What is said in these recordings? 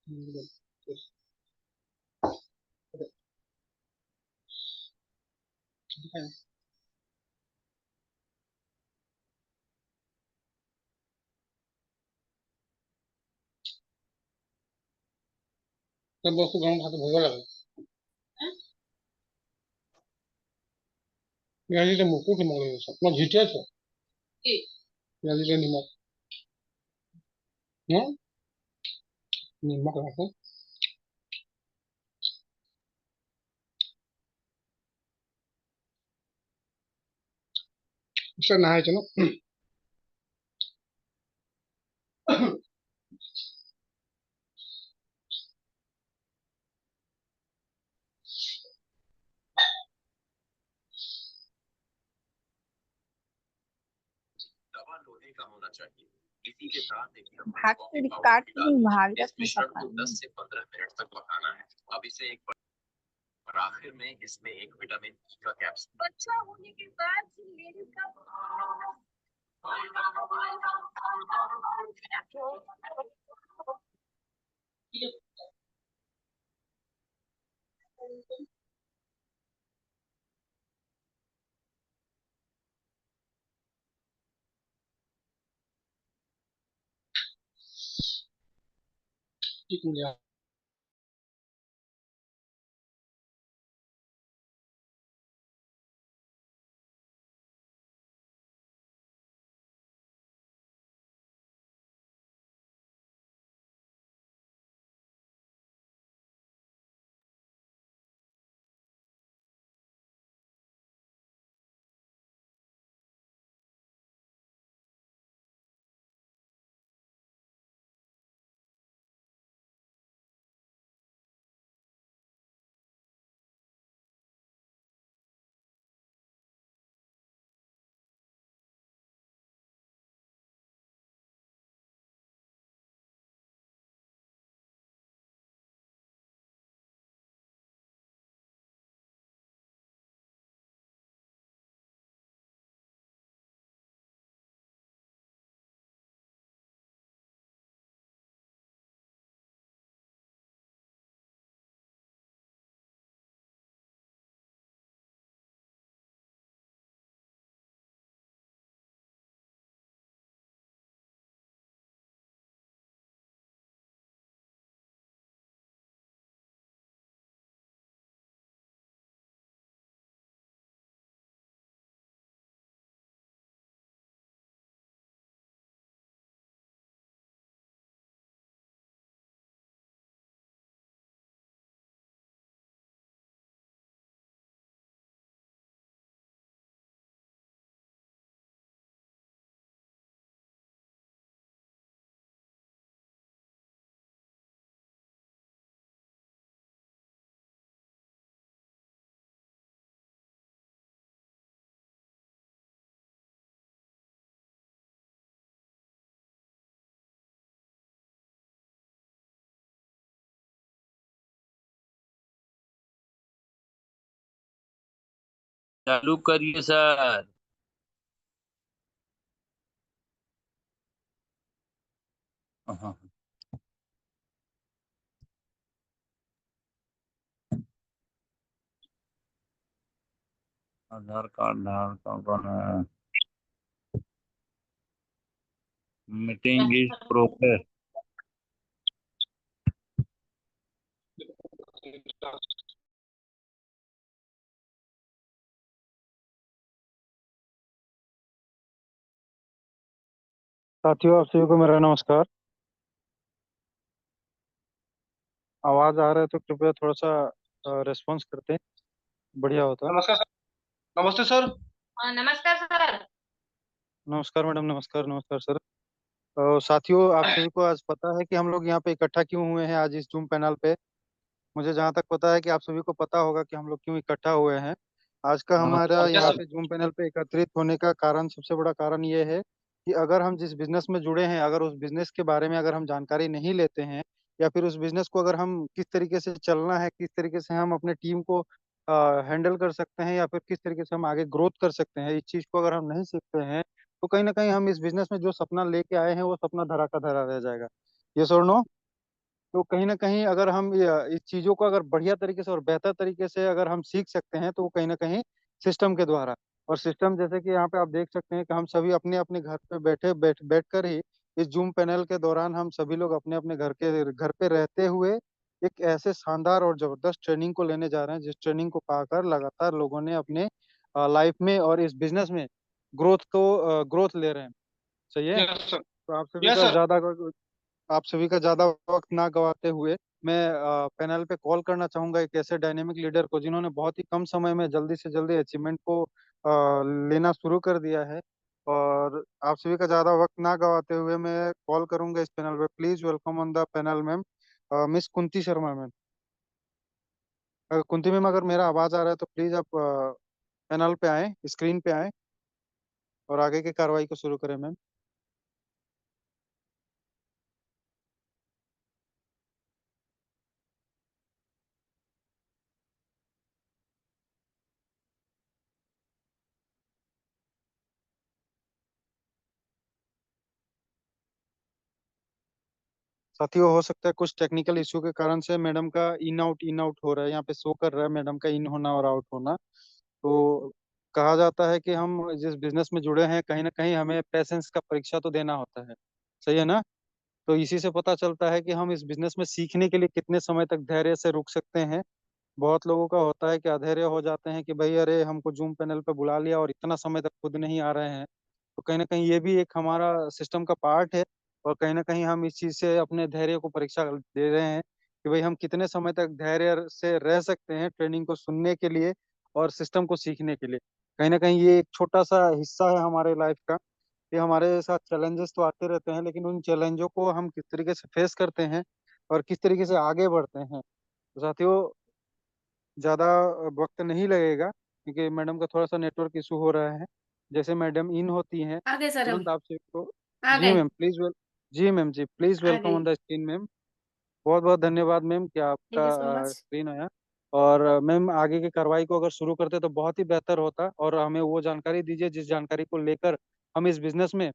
सब वस्तु गरम खाते भोग लगे পেঁয়াজিতে মুখো নিমখ লাগি গৈছে মই ভিতৰে আছো কি পেঁয়াজিতে নিমখ নিমখ আছে इससे नहाए चलो तवा लोहे का होना चाहिए। इसी के साथ एक भाग के काट के नहीं भाग इस मिश्रण को 10 से 15 मिनट तक पकाना है। अब इसे एक और आखिर में इसमें एक विटामिन ई का कैप्सूल। बच्चा होने के बाद मेरे का ठीक हो गया चालू करिए सर। हाँ, आधार कार्ड कौन है? Meeting is progress. साथियों, आप सभी को मेरा नमस्कार। आवाज आ रहा है तो कृपया थोड़ा सा रिस्पॉन्स करते हैं, बढ़िया होता। नमस्कार सर नमस्ते सर नमस्कार सर। नमस्कार मैडम, नमस्कार नमस्कार सर। साथियों, आप सभी को आज पता है कि हम लोग यहाँ पे इकट्ठा क्यों हुए हैं आज इस जूम पैनल पे। मुझे जहाँ तक पता है कि आप सभी को पता होगा कि हम लोग क्यों इकट्ठा हुए हैं। आज का हमारा नमस्कार यहाँ सर पे जूम पैनल पे एकत्रित होने का कारण, सबसे बड़ा कारण ये है कि अगर हम जिस बिजनेस में जुड़े हैं, अगर उस बिजनेस के बारे में अगर हम जानकारी नहीं लेते हैं, या फिर उस बिजनेस को अगर हम किस तरीके से चलना है, किस तरीके से हम अपने टीम को हैंडल कर सकते हैं, या फिर किस तरीके से हम आगे ग्रोथ कर सकते हैं, इस चीज को अगर हम नहीं सीखते हैं तो कहीं ना कहीं हम इस बिजनेस में जो सपना लेके आए हैं वो सपना धरा का धरा रह जाएगा। ये और नो? तो कहीं ना कहीं अगर हम इस चीजों को अगर बढ़िया तरीके से और बेहतर तरीके से अगर हम सीख सकते हैं तो वो कहीं ना कहीं सिस्टम के द्वारा। और सिस्टम जैसे कि यहाँ पे आप देख सकते हैं कि हम सभी अपने अपने घर पे बैठ कर ही इस जूम पैनल के दौरान हम सभी लोग अपने अपने घर पे रहते हुए एक ऐसे शानदार और जबरदस्त ट्रेनिंग को लेने जा रहे हैं, जिस ट्रेनिंग को पाकर लगातार लोगों ने अपने लाइफ में और इस बिजनेस में ग्रोथ ले रहे हैं। सही है। Yes sir. तो यस सर। आप सभी का ज्यादा वक्त ना गवाते हुए मैं पैनल पे कॉल करना चाहूंगा एक ऐसे डायनेमिक लीडर को जिन्होंने बहुत ही कम समय में जल्दी से जल्दी अचीवमेंट को लेना शुरू कर दिया है। और आप सभी का ज्यादा वक्त ना गवाते हुए मैं कॉल करूंगा इस पैनल पे। Please welcome on the panel ma'am, miss Kunti Sharma ma'am. Kunti ma'am, अगर मेरा आवाज आ रहा है तो प्लीज आप पैनल पे आए, स्क्रीन पे आए और आगे की कार्रवाई को शुरू करें मैम। साथियों, हो सकता है कुछ टेक्निकल इशू के कारण से मैडम का इन आउट हो रहा है। यहाँ पे शो कर रहा है मैडम का इन होना और आउट होना। तो कहा जाता है कि हम जिस बिजनेस में जुड़े हैं कहीं ना कहीं हमें पेशेंस का परीक्षा तो देना होता है। सही है ना। तो इसी से पता चलता है कि हम इस बिजनेस में सीखने के लिए कितने समय तक धैर्य से रुक सकते हैं। बहुत लोगों का होता है कि अधैर्य हो जाते हैं कि भाई अरे हमको जूम पैनल पे बुला लिया और इतना समय तक खुद नहीं आ रहे हैं। तो कहीं ना कहीं ये भी एक हमारा सिस्टम का पार्ट है। और कहीं ना कहीं हम इस चीज से अपने धैर्य को परीक्षा दे रहे हैं कि भाई हम कितने समय तक धैर्य से रह सकते हैं ट्रेनिंग को सुनने के लिए और सिस्टम को सीखने के लिए। कहीं ना कहीं ये एक छोटा सा हिस्सा है हमारे लाइफ का। ये हमारे साथ चैलेंजेस तो आते रहते हैं, लेकिन उन चैलेंजों को हम किस तरीके से फेस करते हैं और किस तरीके से आगे बढ़ते हैं। तो साथियों, ज़्यादा वक्त नहीं लगेगा क्योंकि मैडम का थोड़ा सा नेटवर्क इशू हो रहा है। जैसे मैडम इन होती हैं आ गए सर हम। तुरंत आप सभी को। आ जी गए। मैम प्लीज जी मैम जी प्लीज आ वेलकम गए। On the screen ma'am. बहुत बहुत धन्यवाद मैम कि थैंक यू सो आपका मच। स्क्रीन आया। और मैम आगे की कार्रवाई को अगर शुरू करते तो बहुत ही बेहतर होता। और हमें वो जानकारी दीजिए जिस जानकारी को लेकर हम इस बिजनेस में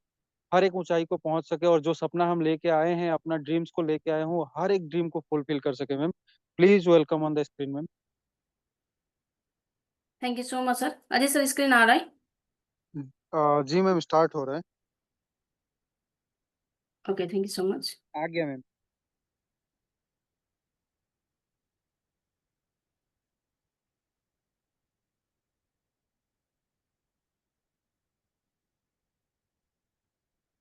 हर एक ऊंचाई को पहुंच सके और जो सपना हम लेके आए हैं, अपना ड्रीम्स को लेके आए हूँ, हर एक ड्रीम को फुलफिल कर सके ma'am. Please welcome on the screen ma'am. Thank you so much sir. Ajay sir screen आ रहा है? जी मैम स्टार्ट हो रहा है। Okay, thank you so much. आ गया ma'am.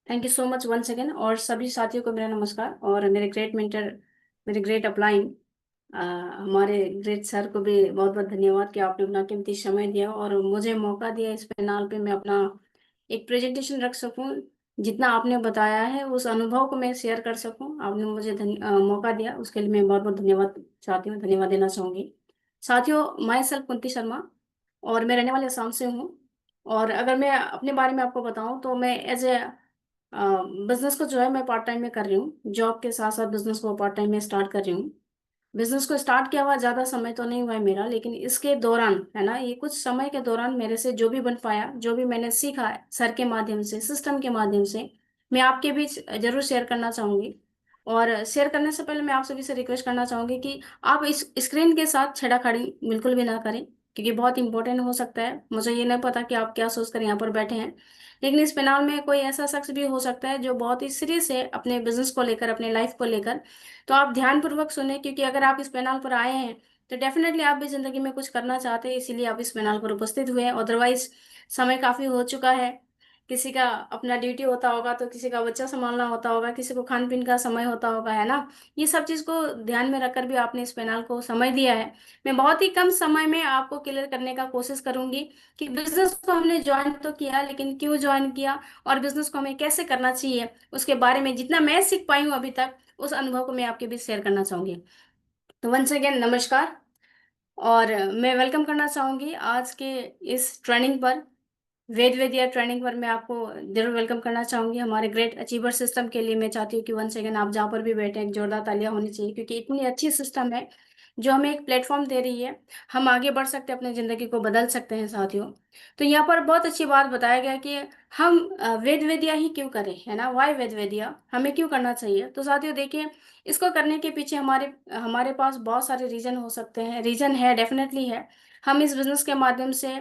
Thank you so much one second. और सभी साथियों को मेरा नमस्कार। और मेरे ग्रेट मेंटर, मेरे ग्रेट अपलाइन, हमारे ग्रेट सर को भी बहुत बहुत धन्यवाद कि आपने अपना कीमती समय दिया और मुझे मौका दिया इस पैनल पे मैं अपना एक प्रेजेंटेशन रख सकूं। जितना आपने बताया है उस अनुभव को मैं शेयर कर सकूं, आपने मुझे मौका दिया, उसके लिए मैं बहुत बहुत धन्यवाद चाहती हूँ, धन्यवाद देना चाहूंगी। साथियों, मैं सेल्फ कुंती शर्मा और मैं रहने वाले असम से हूँ। और अगर मैं अपने बारे में आपको बताऊं तो मैं एज ए बिजनेस को जो है मैं पार्ट टाइम में कर रही हूँ। जॉब के साथ साथ बिजनेस को पार्ट टाइम में स्टार्ट कर रही हूँ। बिजनेस को स्टार्ट किया हुआ ज्यादा समय तो नहीं हुआ है मेरा, लेकिन इसके दौरान है ना, ये कुछ समय के दौरान मेरे से जो भी बन पाया, जो भी मैंने सीखा है सर के माध्यम से, सिस्टम के माध्यम से, मैं आपके बीच जरूर शेयर करना चाहूंगी। और शेयर करने से पहले मैं आप सभी से रिक्वेस्ट करना चाहूंगी कि आप इस स्क्रीन के साथ छेड़ाखानी बिल्कुल भी ना करें, क्योंकि बहुत इंपॉर्टेंट हो सकता है। मुझे ये नहीं पता कि आप क्या सोचकर यहाँ पर बैठे हैं, लेकिन इस पैनल में कोई ऐसा शख्स भी हो सकता है जो बहुत ही सीरियस है अपने बिजनेस को लेकर, अपने लाइफ को लेकर। तो आप ध्यानपूर्वक सुने, क्योंकि अगर आप इस पैनल पर आए हैं तो डेफिनेटली आप भी जिंदगी में कुछ करना चाहते हैं, इसीलिए आप इस पैनल पर उपस्थित हुए हैं। अदरवाइज समय काफी हो चुका है। किसी का अपना ड्यूटी होता होगा, तो किसी का बच्चा संभालना होता होगा, किसी को खान पीन का समय होता होगा, है ना। ये सब चीज को ध्यान में रखकर भी आपने इस पैनल को समय दिया है। मैं बहुत ही कम समय में आपको क्लियर करने का कोशिश करूंगी कि बिजनेस को हमने ज्वाइन तो किया, लेकिन क्यों ज्वाइन किया और बिजनेस को हमें कैसे करना चाहिए, उसके बारे में जितना मैं सीख पाई हूँ अभी तक, उस अनुभव को मैं आपके बीच शेयर करना चाहूंगी। तो वंस अगेन नमस्कार। और मैं वेलकम करना चाहूंगी आज के इस ट्रेनिंग पर, वेद वेदिया ट्रेनिंग पर मैं आपको जरूर वेलकम करना चाहूंगी। हमारे ग्रेट अचीवर सिस्टम के लिए मैं चाहती हूँ कि वंस अगेन आप जहाँ पर भी बैठे एक जोरदार तालियां होनी चाहिए, क्योंकि इतनी अच्छी सिस्टम है जो हमें एक प्लेटफॉर्म दे रही है, हम आगे बढ़ सकते हैं, अपनी ज़िंदगी को बदल सकते हैं साथियों। तो यहाँ पर बहुत अच्छी बात बताया गया कि हम वेद वेदिया ही क्यों करें, है ना, वाई वेद वेदिया, हमें क्यों करना चाहिए। तो साथियों देखिए, इसको करने के पीछे हमारे हमारे पास बहुत सारे रीजन हो सकते हैं, रीजन है, डेफिनेटली है। हम इस बिजनेस के माध्यम से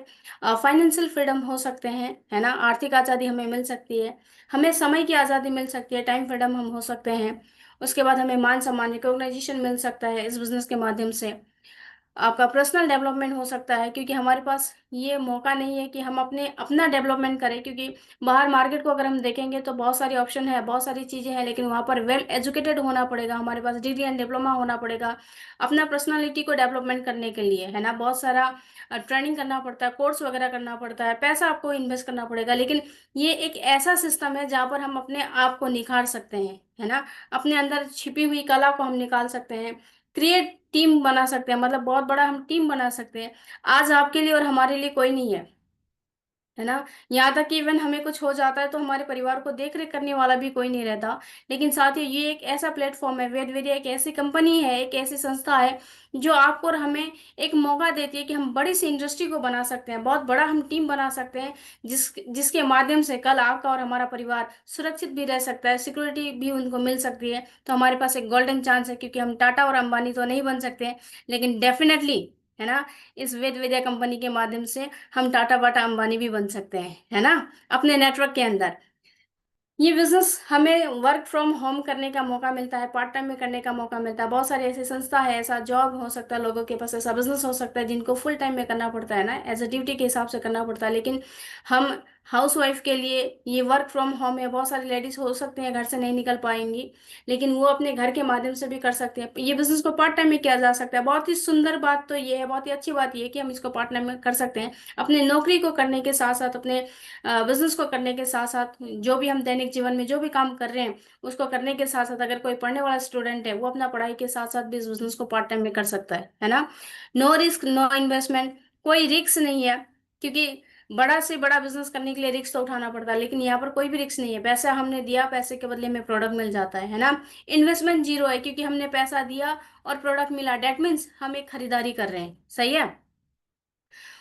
फाइनेंशियल फ्रीडम हो सकते हैं, है ना, आर्थिक आज़ादी हमें मिल सकती है, हमें समय की आज़ादी मिल सकती है, टाइम फ्रीडम हम हो सकते हैं। उसके बाद हमें मान सम्मान, रिकॉग्नाइजेशन मिल सकता है इस बिजनेस के माध्यम से। आपका पर्सनल डेवलपमेंट हो सकता है, क्योंकि हमारे पास ये मौका नहीं है कि हम अपना डेवलपमेंट करें, क्योंकि बाहर मार्केट को अगर हम देखेंगे तो बहुत सारी ऑप्शन है, बहुत सारी चीज़ें हैं, लेकिन वहाँ पर वेल एजुकेटेड होना पड़ेगा, हमारे पास डिग्री एंड डिप्लोमा होना पड़ेगा अपना पर्सनालिटी को डेवलपमेंट करने के लिए, है ना। बहुत सारा ट्रेनिंग करना पड़ता है, कोर्स वगैरह करना पड़ता है, पैसा आपको इन्वेस्ट करना पड़ेगा। लेकिन ये एक ऐसा सिस्टम है जहाँ पर हम अपने आप को निखार सकते हैं, है ना, अपने अंदर छिपी हुई कला को हम निकाल सकते हैं, क्रिएट टीम बना सकते हैं, मतलब बहुत बड़ा हम टीम बना सकते हैं। आज आपके लिए और हमारे लिए कोई नहीं है ना। यहाँ तक कि इवन हमें कुछ हो जाता है तो हमारे परिवार को देख रेख करने वाला भी कोई नहीं रहता। लेकिन साथ ही ये एक ऐसा प्लेटफॉर्म है, वेद वेदिया एक ऐसी कंपनी है, एक ऐसी संस्था है जो आपको और हमें एक मौका देती है कि हम बड़ी सी इंडस्ट्री को बना सकते हैं, बहुत बड़ा हम टीम बना सकते हैं, जिसके माध्यम से कल आपका और हमारा परिवार सुरक्षित भी रह सकता है, सिक्योरिटी भी उनको मिल सकती है। तो हमारे पास एक गोल्डन चांस है, क्योंकि हम टाटा और अंबानी तो नहीं बन सकते हैं, लेकिन डेफिनेटली, है ना, इस वेद विद्या कंपनी के माध्यम से हम टाटा बाटा अंबानी भी बन सकते हैं, है ना, अपने नेटवर्क के अंदर। ये बिजनेस हमें वर्क फ्रॉम होम करने का मौका मिलता है, पार्ट टाइम में करने का मौका मिलता है। बहुत सारी ऐसी संस्था है, ऐसा जॉब हो सकता है, लोगों के पास ऐसा बिजनेस हो सकता है जिनको फुल टाइम में करना पड़ता है ना, एज अ ड्यूटी के हिसाब से करना पड़ता है। लेकिन हम हाउस वाइफ के लिए ये वर्क फ्रॉम होम है। बहुत सारी लेडीज हो सकते हैं घर से नहीं निकल पाएंगी, लेकिन वो अपने घर के माध्यम से भी कर सकते हैं। ये बिजनेस को पार्ट टाइम में किया जा सकता है। बहुत ही सुंदर बात तो ये है, बहुत ही अच्छी बात ये है कि हम इसको पार्ट टाइम में कर सकते हैं, अपने नौकरी को करने के साथ साथ, अपने बिजनेस को करने के साथ साथ, जो भी हम दैनिक जीवन में जो भी काम कर रहे हैं उसको करने के साथ साथ, अगर कोई पढ़ने वाला स्टूडेंट है वो अपना पढ़ाई के साथ साथ भी इस बिजनेस को पार्ट टाइम में कर सकता है ना। नो रिस्क नो इन्वेस्टमेंट, कोई रिस्क नहीं है, क्योंकि बड़ा से बड़ा बिजनेस करने के लिए रिस्क तो उठाना पड़ता है, लेकिन यहाँ पर कोई भी रिस्क नहीं है। पैसा हमने दिया, पैसे के बदले में प्रोडक्ट मिल जाता है ना। इन्वेस्टमेंट जीरो है, क्योंकि हमने पैसा दिया और प्रोडक्ट मिला, डेट मीन्स हम एक खरीदारी कर रहे हैं, सही है।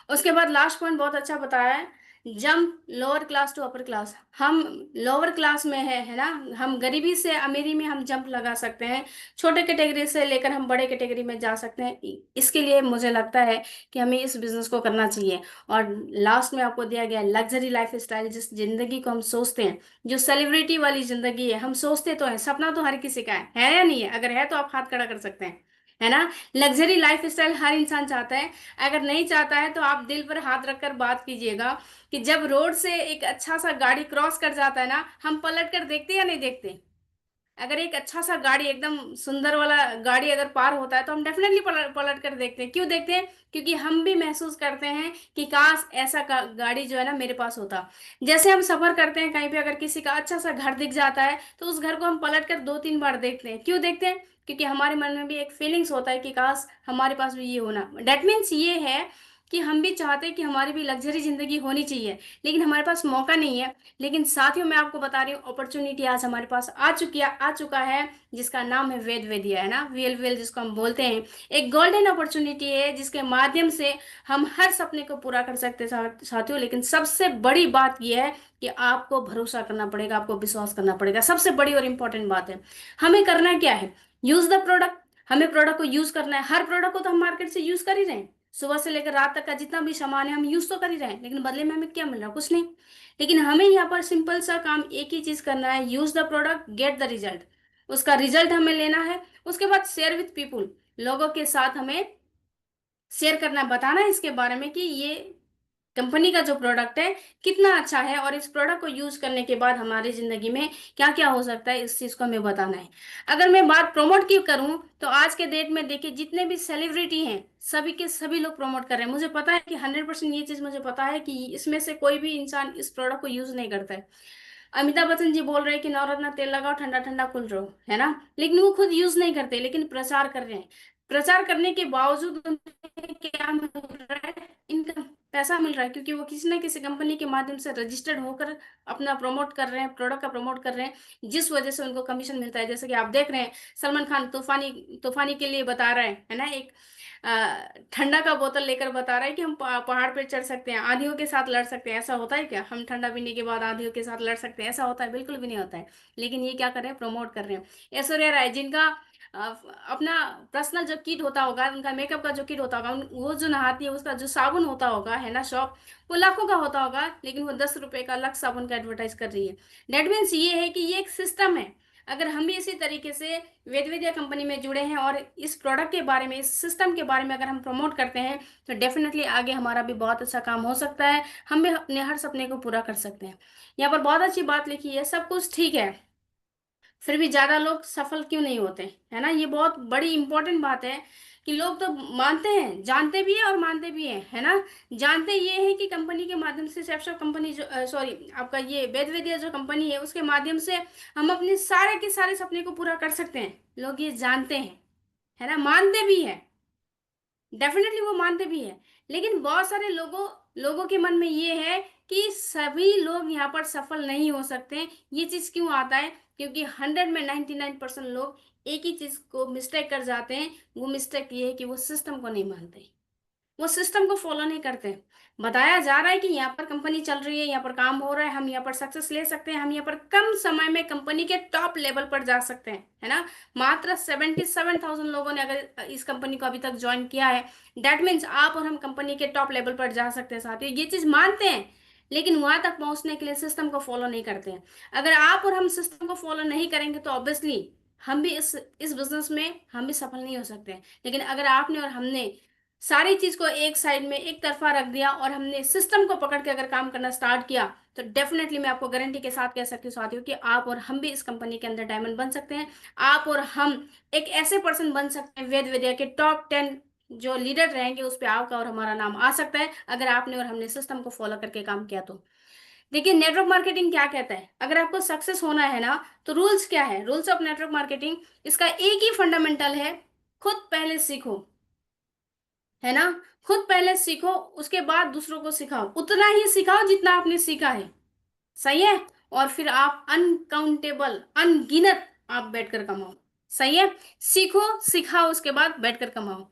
उसके बाद लास्ट पॉइंट बहुत अच्छा बताया है, jump lower class to upper class. हम लोअर क्लास में है ना, हम गरीबी से अमीरी में हम जंप लगा सकते हैं, छोटे कैटेगरी से लेकर हम बड़े कैटेगरी में जा सकते हैं। इसके लिए मुझे लगता है कि हमें इस बिजनेस को करना चाहिए। और लास्ट में आपको दिया गया लग्जरी लाइफ स्टाइल, जिस जिंदगी को हम सोचते हैं, जो सेलिब्रिटी वाली जिंदगी है, हम सोचते तो है, सपना तो हर किसी का है या नहीं है? अगर है तो आप हाथ खड़ा कर सकते हैं, है ना। लग्जरी लाइफ स्टाइल हर इंसान चाहता है। अगर नहीं चाहता है तो आप दिल पर हाथ रखकर बात कीजिएगा कि जब रोड से एक अच्छा सा गाड़ी क्रॉस कर जाता है ना, हम पलट कर देखते या नहीं देखते? अगर एक अच्छा सा गाड़ी, एकदम सुंदर वाला गाड़ी अगर पार होता है तो हम डेफिनेटली पलट कर देखते हैं। क्यों देखते हैं? क्योंकि हम भी महसूस करते हैं कि काश ऐसा गाड़ी जो है ना मेरे पास होता। जैसे हम सफर करते हैं कहीं पे, अगर किसी का अच्छा सा घर दिख जाता है तो उस घर को हम पलट कर 2-3 बार देखते हैं। क्यों देखते हैं? क्योंकि हमारे मन में भी एक फीलिंग्स होता है कि काश हमारे पास भी ये होना। डेट मीन्स ये है कि हम भी चाहते हैं कि हमारी भी लग्जरी जिंदगी होनी चाहिए, लेकिन हमारे पास मौका नहीं है। लेकिन साथियों, मैं आपको बता रही हूँ, अपॉर्चुनिटी आज हमारे पास आ चुका है, जिसका नाम है वेद वेदिया, है ना, वीएल वीएल जिसको हम बोलते हैं। एक गोल्डन अपॉर्चुनिटी है जिसके माध्यम से हम हर सपने को पूरा कर सकते हैं साथियों। लेकिन सबसे बड़ी बात यह है कि आपको भरोसा करना पड़ेगा, आपको विश्वास करना पड़ेगा। सबसे बड़ी और इंपॉर्टेंट बात है, हमें करना क्या है? Use the product. हमें प्रोडक्ट को यूज करना है। हर प्रोडक्ट को तो हम मार्केट से यूज कर ही रहे हैं, सुबह से लेकर रात तक का जितना भी सामान है हम यूज तो कर ही रहे हैं, लेकिन बदले में हमें क्या मिल रहा है? कुछ नहीं। लेकिन हमें यहाँ पर सिंपल सा काम एक ही चीज करना है, use the product, get the result. उसका रिजल्ट हमें लेना है। उसके बाद शेयर विथ पीपुल, लोगों के साथ हमें शेयर करना, बताना है इसके बारे में कि ये कंपनी का जो प्रोडक्ट है कितना अच्छा है, और इस प्रोडक्ट को यूज करने के बाद हमारी जिंदगी में क्या क्या हो सकता है, इस चीज को हमें बताना है। अगर मैं बात प्रमोट की करूं तो आज के डेट में देखिए, जितने भी सेलिब्रिटी हैं सभी के सभी लोग प्रमोट कर रहे हैं। मुझे पता है कि 100% ये चीज मुझे पता है कि इसमें से कोई भी इंसान इस प्रोडक्ट को यूज नहीं करता है। अमिताभ बच्चन जी बोल रहे हैं कि नवरत्न तेल लगाओ, ठंडा ठंडा कूल रहो, है ना, लेकिन वो खुद यूज नहीं करते, लेकिन प्रचार कर रहे हैं। प्रचार करने के बावजूद उन्हें क्या मिल रहा है? इनकम। पैसा मिल रहा है, क्योंकि वो किसी ना किसी कंपनी के माध्यम से रजिस्टर्ड होकर अपना प्रमोट कर रहे हैं, प्रोडक्ट का प्रमोट कर रहे हैं, जिस वजह से उनको कमीशन मिलता है। जैसे कि आप देख रहे हैं सलमान खान तूफानी तूफानी के लिए बता रहे हैं, है ना, एक ठंडा का बोतल लेकर बता रहा है कि हम पहाड़ पे चढ़ सकते हैं, आंधियों के साथ लड़ सकते हैं। ऐसा होता है क्या? हम ठंडा पीने के बाद आंधियों के साथ लड़ सकते हैं? ऐसा होता है? बिल्कुल भी नहीं होता है। लेकिन ये क्या कर रहे हैं? प्रमोट कर रहे हैं। ऐश्वर्या राय, जिनका अ, अपना पर्सनल जो किट होता होगा, उनका मेकअप का जो किट होता होगा, वो जो नहाती है उसका जो साबुन होता होगा, है ना, शॉप, वो लाखों का होता होगा, लेकिन वो 10 रुपए का लक्स साबुन का एडवर्टाइज कर रही है। डेट मीन्स ये है कि ये एक सिस्टम है। अगर हम भी इसी तरीके से वेदविद्या कंपनी में जुड़े हैं और इस प्रोडक्ट के बारे में, इस सिस्टम के बारे में अगर हम प्रमोट करते हैं, तो डेफिनेटली आगे हमारा भी बहुत अच्छा काम हो सकता है। हम भी अपने हर सपने को पूरा कर सकते हैं। यहाँ पर बहुत अच्छी बात लिखी है, सब कुछ ठीक है, फिर भी ज्यादा लोग सफल क्यों नहीं होते, है ना। ये बहुत बड़ी इंपॉर्टेंट बात है कि लोग तो मानते हैं, जानते भी है और मानते भी हैं, है ना। जानते ये है कि कंपनी के माध्यम से, सेफ्शॉप कंपनी जो, सॉरी, आपका ये वेदविद्या जो कंपनी है, उसके माध्यम से हम अपने सारे के सारे सपने को पूरा कर सकते हैं। लोग ये जानते हैं, है ना, मानते भी है, डेफिनेटली वो मानते भी है। लेकिन बहुत सारे लोगों लोगों के मन में ये है कि सभी लोग यहाँ पर सफल नहीं हो सकते। ये चीज क्यों आता है? क्योंकि 100 में 99% लोग एक ही चीज को मिस्टेक कर जाते हैं। वो मिस्टेक ये है कि वो सिस्टम को नहीं मानते, वो सिस्टम को फॉलो नहीं करते। बताया जा रहा है कि यहाँ पर कंपनी चल रही है, यहाँ पर काम हो रहा है, हम यहाँ पर सक्सेस ले सकते हैं, हम यहाँ पर कम समय में कंपनी के टॉप लेवल पर जा सकते हैं, है ना। मात्र 77,000 लोगों ने अगर इस कंपनी को अभी तक ज्वाइन किया है, डेट मीन्स आप और हम कंपनी के टॉप लेवल पर जा सकते हैं साथियों। ये चीज मानते हैं, लेकिन वहां तक पहुंचने के लिए सिस्टम को फॉलो नहीं करते हैं। अगर आप और हम सिस्टम को फॉलो नहीं करेंगे तो ऑब्वियसली हम भी इस बिजनेस में हम भी सफल नहीं हो सकते हैं। लेकिन अगर आपने और हमने सारी चीज को एक साइड में एक तरफा रख दिया और हमने सिस्टम को पकड़ के अगर काम करना स्टार्ट किया, तो डेफिनेटली मैं आपको गारंटी के साथ कह सकती हूँ साथियों कि आप और हम भी इस कंपनी के अंदर डायमंड बन सकते हैं। आप और हम एक ऐसे पर्सन बन सकते हैं, वेद विद्या के टॉप 10 जो लीडर रहेंगे, उस पर आपका और हमारा नाम आ सकता है, अगर आपने और हमने सिस्टम को फॉलो करके काम किया तो। देखिए, नेटवर्क मार्केटिंग क्या कहता है? अगर आपको सक्सेस होना है ना, तो रूल्स क्या है? रूल्स ऑफ नेटवर्क मार्केटिंग, इसका एक ही फंडामेंटल है, खुद पहले सीखो, है ना। खुद पहले सीखो, उसके बाद दूसरों को सिखाओ, उतना ही सिखाओ जितना आपने सीखा है, सही है। और फिर आप अनकाउंटेबल, अनगिनत आप बैठकर कमाओ, सही है। सीखो, सिखाओ, उसके बाद बैठकर कमाओ।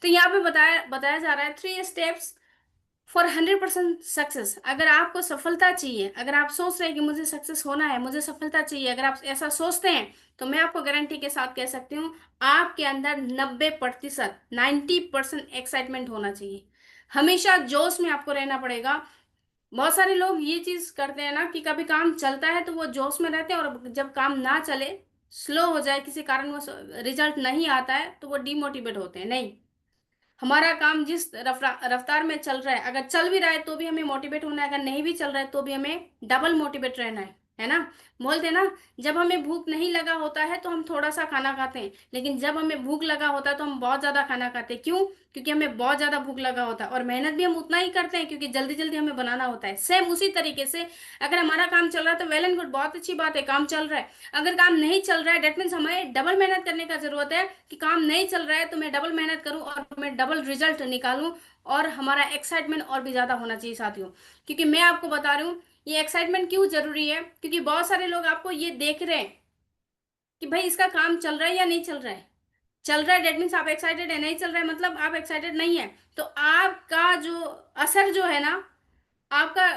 तो यहाँ पे बताया बताया जा रहा है 3 स्टेप्स फॉर 100% सक्सेस। अगर आपको सफलता चाहिए, अगर आप सोच रहे हैं कि मुझे सक्सेस होना है, मुझे सफलता चाहिए, अगर आप ऐसा सोचते हैं, तो मैं आपको गारंटी के साथ कह सकती हूँ, आपके अंदर 90%, 90% एक्साइटमेंट होना चाहिए। हमेशा जोश में आपको रहना पड़ेगा। बहुत सारे लोग ये चीज करते हैं ना कि कभी काम चलता है तो वो जोश में रहते हैं, और जब काम ना चले, स्लो हो जाए, किसी कारण वो रिजल्ट नहीं आता है, तो वो डिमोटिवेट होते हैं। नहीं, हमारा काम जिस रफ्तार में चल रहा है, अगर चल भी रहा है तो भी हमें मोटिवेट होना है, अगर नहीं भी चल रहा है तो भी हमें डबल मोटिवेट रहना है ना। बोलते हैं ना, जब हमें भूख नहीं लगा होता है तो हम थोड़ा सा खाना खाते हैं, लेकिन जब हमें भूख लगा होता है तो हम बहुत ज्यादा खाना खाते हैं। क्यों? क्योंकि हमें बहुत ज्यादा भूख लगा होता है, और मेहनत भी हम उतना ही करते हैं क्योंकि जल्दी जल्दी हमें बनाना होता है। सेम उसी तरीके से अगर हमारा काम चल रहा है तो वेल एंड गुड, बहुत अच्छी बात है, काम चल रहा है। अगर काम नहीं चल रहा है, डेट मीन्स हमें डबल मेहनत करने का जरूरत है कि काम नहीं चल रहा है तो मैं डबल मेहनत करूं और मैं डबल रिजल्ट निकालूं, और हमारा एक्साइटमेंट और भी ज्यादा होना चाहिए साथियों। क्योंकि मैं आपको बता रही हूँ, ये एक्साइटमेंट क्यों जरूरी है, क्योंकि बहुत सारे लोग आपको ये देख रहे हैं कि भाई इसका काम चल रहा है या नहीं चल रहा है। चल रहा है डेट मीन्स आप एक्साइटेड है, नहीं चल रहा है मतलब आप एक्साइटेड नहीं है। तो आपका जो असर जो है ना, आपका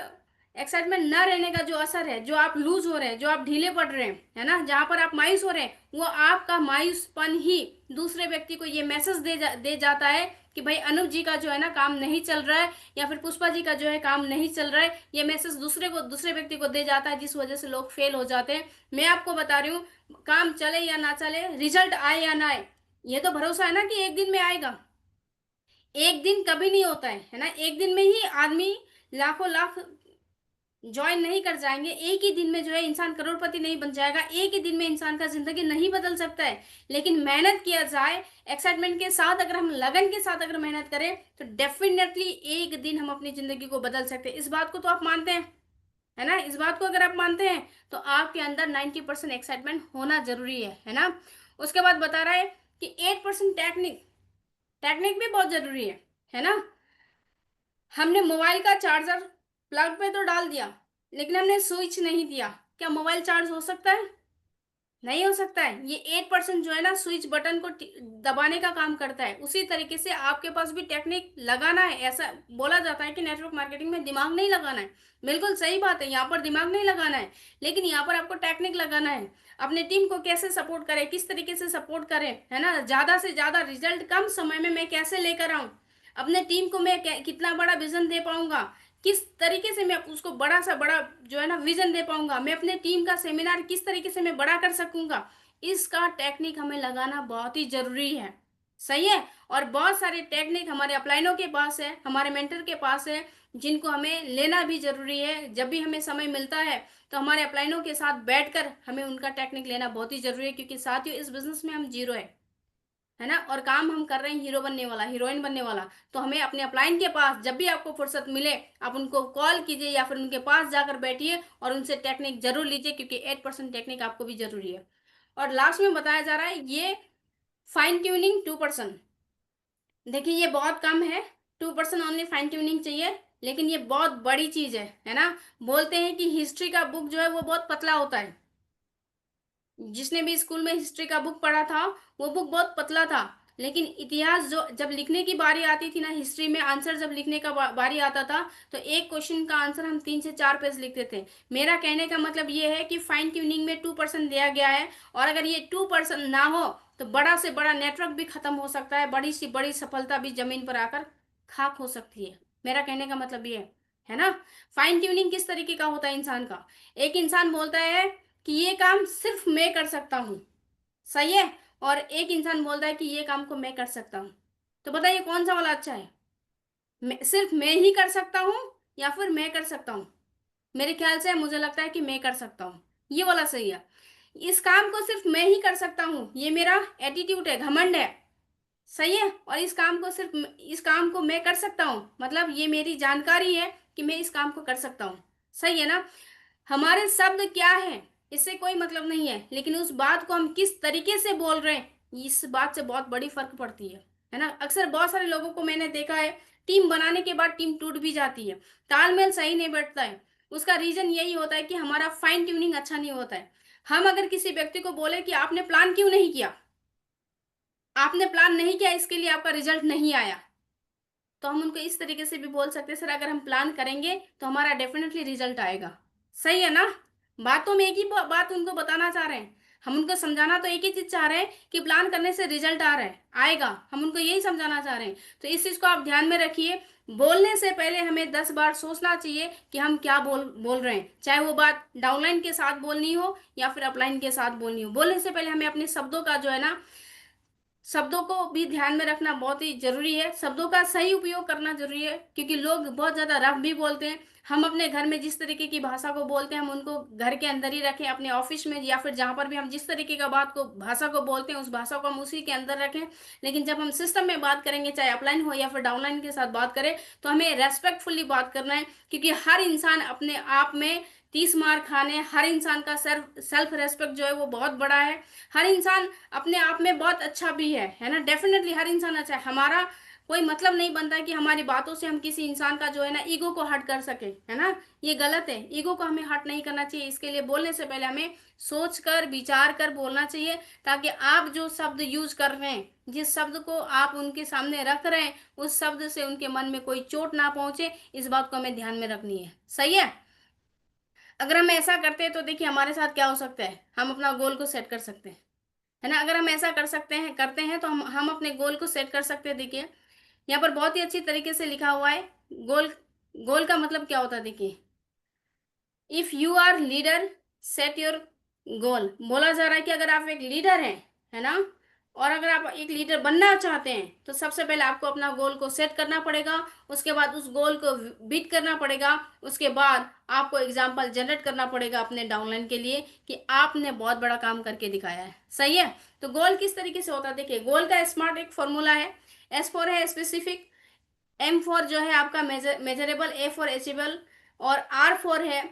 एक्साइटमेंट न रहने का जो असर है, जो आप लूज हो रहे हैं, जो आप ढीले पड़ रहे हैं, है ना, जहां पर आप मायूस हो रहे हैं, वो आपका मायूसपन ही दूसरे व्यक्ति को ये मैसेज दे जाता है कि भाई अनुप जी का जो है ना काम नहीं चल रहा है, या फिर पुष्पा जी का जो है काम नहीं चल रहा है। ये मैसेज दूसरे व्यक्ति को दे जाता है, जिस वजह से लोग फेल हो जाते हैं। मैं आपको बता रही हूँ, काम चले या ना चले, रिजल्ट आए या ना आए, ये तो भरोसा है ना कि एक दिन में आएगा। एक दिन कभी नहीं होता है ना। एक दिन में ही आदमी लाखों लाख ज्वाइन नहीं कर जाएंगे, एक ही दिन में जो है इंसान करोड़पति नहीं बन जाएगा, एक ही दिन में इंसान का जिंदगी नहीं बदल सकता है। लेकिन मेहनत किया जाए, एक्साइटमेंट के साथ, अगर हम लगन के साथ अगर मेहनत करें, तो डेफिनेटली एक दिन हम अपनी जिंदगी को बदल सकते हैं। इस बात को तो आप मानते हैं, है ना। इस बात को अगर आप मानते हैं तो आपके अंदर 90% एक्साइटमेंट होना जरूरी है ना। उसके बाद बता रहा है कि 8% टेक्निक, टेक्निक भी बहुत जरूरी है ना। हमने मोबाइल का चार्जर प्लग पे तो डाल दिया, लेकिन हमने स्विच नहीं दिया, क्या मोबाइल चार्ज हो सकता है? नहीं हो सकता है। ये 8% जो है ना स्विच बटन को दबाने का काम करता है। उसी तरीके से आपके पास भी टेक्निक लगाना है। ऐसा बोला जाता है कि नेटवर्क मार्केटिंग में दिमाग नहीं लगाना है, बिल्कुल सही बात है, यहाँ पर दिमाग नहीं लगाना है, लेकिन यहाँ पर आपको टेक्निक लगाना है। अपने टीम को कैसे सपोर्ट करें, किस तरीके से सपोर्ट करें, है ना, ज्यादा से ज्यादा रिजल्ट कम समय में मैं कैसे लेकर आऊं, अपने टीम को मैं कितना बड़ा विजन दे पाऊंगा, किस तरीके से मैं उसको बड़ा सा बड़ा जो है ना विजन दे पाऊंगा, मैं अपने टीम का सेमिनार किस तरीके से मैं बड़ा कर सकूंगा, इसका टेक्निक हमें लगाना बहुत ही जरूरी है। सही है। और बहुत सारे टेक्निक हमारे अपलाइनों के पास है, हमारे मेंटर के पास है, जिनको हमें लेना भी जरूरी है। जब भी हमें समय मिलता है तो हमारे अपलाइनों के साथ बैठकर हमें उनका टेक्निक लेना बहुत ही जरूरी है, क्योंकि साथियों इस बिजनेस में हम जीरो है ना, और काम हम कर रहे हैं हीरो बनने वाला, हीरोइन बनने वाला। तो हमें अपने अपलाइन के पास जब भी आपको फुर्सत मिले आप उनको कॉल कीजिए या फिर उनके पास जाकर बैठिए और उनसे टेक्निक जरूर लीजिए, क्योंकि 8% टेक्निक आपको भी जरूरी है। और लास्ट में बताया जा रहा है ये फाइन ट्यूनिंग 2%। देखिए ये बहुत कम है, 2% ओनली फाइन ट्यूनिंग चाहिए, लेकिन ये बहुत बड़ी चीज है ना। बोलते हैं कि हिस्ट्री का बुक जो है वो बहुत पतला होता है। जिसने भी स्कूल में हिस्ट्री का बुक पढ़ा था वो बुक बहुत पतला था, लेकिन इतिहास जो जब लिखने की बारी आती थी ना, हिस्ट्री में आंसर जब लिखने का बारी आता था, तो एक क्वेश्चन का आंसर हम 3 से 4 पेज लिखते थे। मेरा कहने का मतलब ये है कि फाइन ट्यूनिंग में 2% दिया गया है, और अगर ये 2% ना हो तो बड़ा से बड़ा नेटवर्क भी खत्म हो सकता है, बड़ी सी बड़ी सफलता भी जमीन पर आकर खाक हो सकती है। मेरा कहने का मतलब ये है ना। फाइन ट्यूनिंग किस तरीके का होता है इंसान का? एक इंसान बोलता है कि ये काम सिर्फ मैं कर सकता हूँ, सही है, और एक इंसान बोलता है कि ये काम को मैं कर सकता हूँ। तो बताइए कौन सा वाला अच्छा है? सिर्फ मैं ही कर सकता हूँ या फिर मैं कर सकता हूँ? मेरे ख्याल से मुझे लगता है कि मैं कर सकता हूँ, ये वाला सही है। इस काम को सिर्फ मैं ही कर सकता हूँ, ये मेरा एटीट्यूड है, घमंड है, सही है। और इस काम को मैं कर सकता हूँ मतलब ये मेरी जानकारी है कि मैं इस काम को कर सकता हूँ, सही है ना। हमारे शब्द क्या है इससे कोई मतलब नहीं है, लेकिन उस बात को हम किस तरीके से बोल रहे हैं इस बात से बहुत बड़ी फर्क पड़ती है ना। अक्सर बहुत सारे लोगों को मैंने देखा है, टीम बनाने के बाद टीम टूट भी जाती है, तालमेल सही नहीं बैठता है। उसका रीजन यही होता है कि हमारा फाइन ट्यूनिंग अच्छा नहीं होता है। हम अगर किसी व्यक्ति को बोले कि आपने प्लान क्यों नहीं किया, आपने प्लान नहीं किया इसके लिए आपका रिजल्ट नहीं आया, तो हम उनको इस तरीके से भी बोल सकते हैं, सर अगर हम प्लान करेंगे तो हमारा डेफिनेटली रिजल्ट आएगा, सही है ना। बातों में एक ही बात उनको बताना चाह रहे हैं, हम उनको समझाना तो एक ही चीज चाह रहे हैं कि प्लान करने से रिजल्ट आ रहा है, आएगा, हम उनको यही समझाना चाह रहे हैं। तो इस चीज को आप ध्यान में रखिए। बोलने से पहले हमें 10 बार सोचना चाहिए कि हम क्या बोल रहे हैं, चाहे वो बात डाउनलाइन के साथ बोलनी हो या फिर अपलाइन के साथ बोलनी हो। बोलने से पहले हमें अपने शब्दों का जो है ना, शब्दों को भी ध्यान में रखना बहुत ही जरूरी है, शब्दों का सही उपयोग करना जरूरी है, क्योंकि लोग बहुत ज्यादा रफ भी बोलते हैं। हम अपने घर में जिस तरीके की भाषा को बोलते हैं हम उनको घर के अंदर ही रखें, अपने ऑफिस में या फिर जहां पर भी हम जिस तरीके का भाषा को बोलते हैं उस भाषा को हम उसी के अंदर रखें। लेकिन जब हम सिस्टम में बात करेंगे, चाहे अपलाइन हो या फिर डाउनलाइन के साथ बात करें, तो हमें रेस्पेक्टफुली बात करना है, क्योंकि हर इंसान अपने आप में 30 मार खाने, हर इंसान का सेल्फ रेस्पेक्ट जो है वो बहुत बड़ा है। हर इंसान अपने आप में बहुत अच्छा भी है ना, डेफिनेटली हर इंसान अच्छा है। हमारा कोई मतलब नहीं बनता कि हमारी बातों से हम किसी इंसान का जो है ना ईगो को हर्ट कर सके, है ना, ये गलत है। ईगो को हमें हर्ट नहीं करना चाहिए, इसके लिए बोलने से पहले हमें सोच कर विचार कर बोलना चाहिए, ताकि आप जो शब्द यूज कर रहे हैं, जिस शब्द को आप उनके सामने रख रहे हैं, उस शब्द से उनके मन में कोई चोट ना पहुंचे, इस बात को हमें ध्यान में रखनी है, सही है। अगर हम ऐसा करते हैं तो देखिए हमारे साथ क्या हो सकता है, हम अपना गोल को सेट कर सकते हैं, है ना। अगर हम ऐसा करते हैं तो हम अपने गोल को सेट कर सकते हैं। देखिए यहाँ पर बहुत ही अच्छी तरीके से लिखा हुआ है, गोल गोल का मतलब क्या होता है। देखिए, if you are leader set your goal, बोला जा रहा है कि अगर आप एक लीडर हैं, है ना, और अगर आप एक लीडर बनना चाहते हैं तो सबसे पहले आपको अपना गोल को सेट करना पड़ेगा, उसके बाद उस गोल को बीट करना पड़ेगा, उसके बाद आपको एग्जाम्पल जनरेट करना पड़ेगा अपने डाउनलाइन के लिए कि आपने बहुत बड़ा काम करके दिखाया है, सही है। तो गोल किस तरीके से होता है, देखिए गोल का स्मार्ट एक फॉर्मूला है, S4 है स्पेसिफिक, M4 जो है आपका मेजरेबल, A फॉर अचीवेबल, और R4 है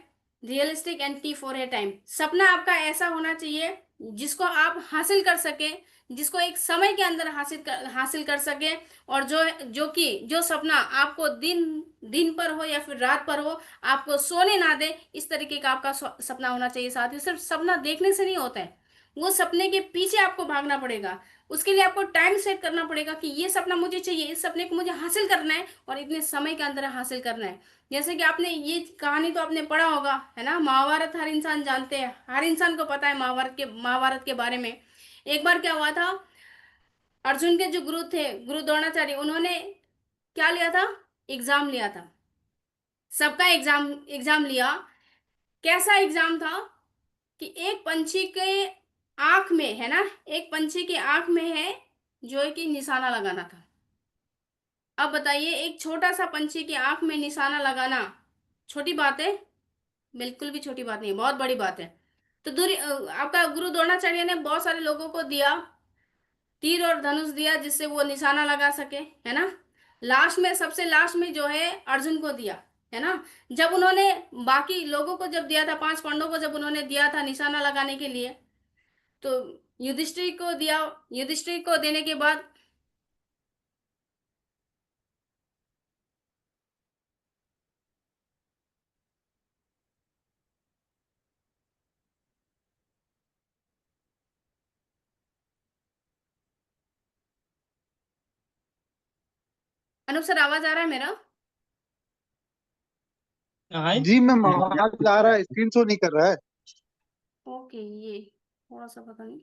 रियलिस्टिक, एंड T4 है टाइम। सपना आपका ऐसा होना चाहिए जिसको आप हासिल कर सके, जिसको एक समय के अंदर हासिल कर सके, और जो सपना आपको दिन दिन पर हो या फिर रात पर हो, आपको सोने ना दे, इस तरीके का आपका सपना होना चाहिए साथियों। सिर्फ सपना देखने से नहीं होता है, वो सपने के पीछे आपको भागना पड़ेगा। उसके लिए आपको टाइम सेट करना पड़ेगा कि ये सपना मुझे चाहिए, इस सपने को मुझे हासिल करना है और इतने समय के अंदर हासिल करना है। जैसे कि आपने ये कहानी तो आपने पढ़ा होगा, है ना, महाभारत हर इंसान जानते हैं, हर इंसान को पता है महाभारत के बारे में। एक बार क्या हुआ था, अर्जुन के जो गुरु थे, गुरु द्रोणाचार्य, उन्होंने क्या लिया था, एग्जाम लिया था, सबका एग्जाम एग्जाम लिया। कैसा एग्जाम था कि एक पंछी के आंख में, है ना, एक पंछी की आंख में है जो है कि निशाना लगाना था। अब बताइए, एक छोटा सा पंछी की आंख में निशाना लगाना छोटी बात है? बिल्कुल भी छोटी बात नहीं है, बहुत बड़ी बात है। तो आपका गुरु द्रोणाचार्य ने बहुत सारे लोगों को दिया, तीर और धनुष दिया, जिससे वो निशाना लगा सके, है ना। लास्ट में, सबसे लास्ट में जो है अर्जुन को दिया, है ना। जब उन्होंने बाकी लोगों को जब दिया था, 5 पांडवों को जब उन्होंने दिया था निशाना लगाने के लिए, तो युधिष्ठिर को दिया। युधिष्ठिर को देने के बाद अनूप सर, आवाज आ रहा है मेरा? जी मैम, आवाज आ रहा है, स्क्रीन शो नहीं कर रहा है। ओके, ये थोड़ा सा पता नहीं,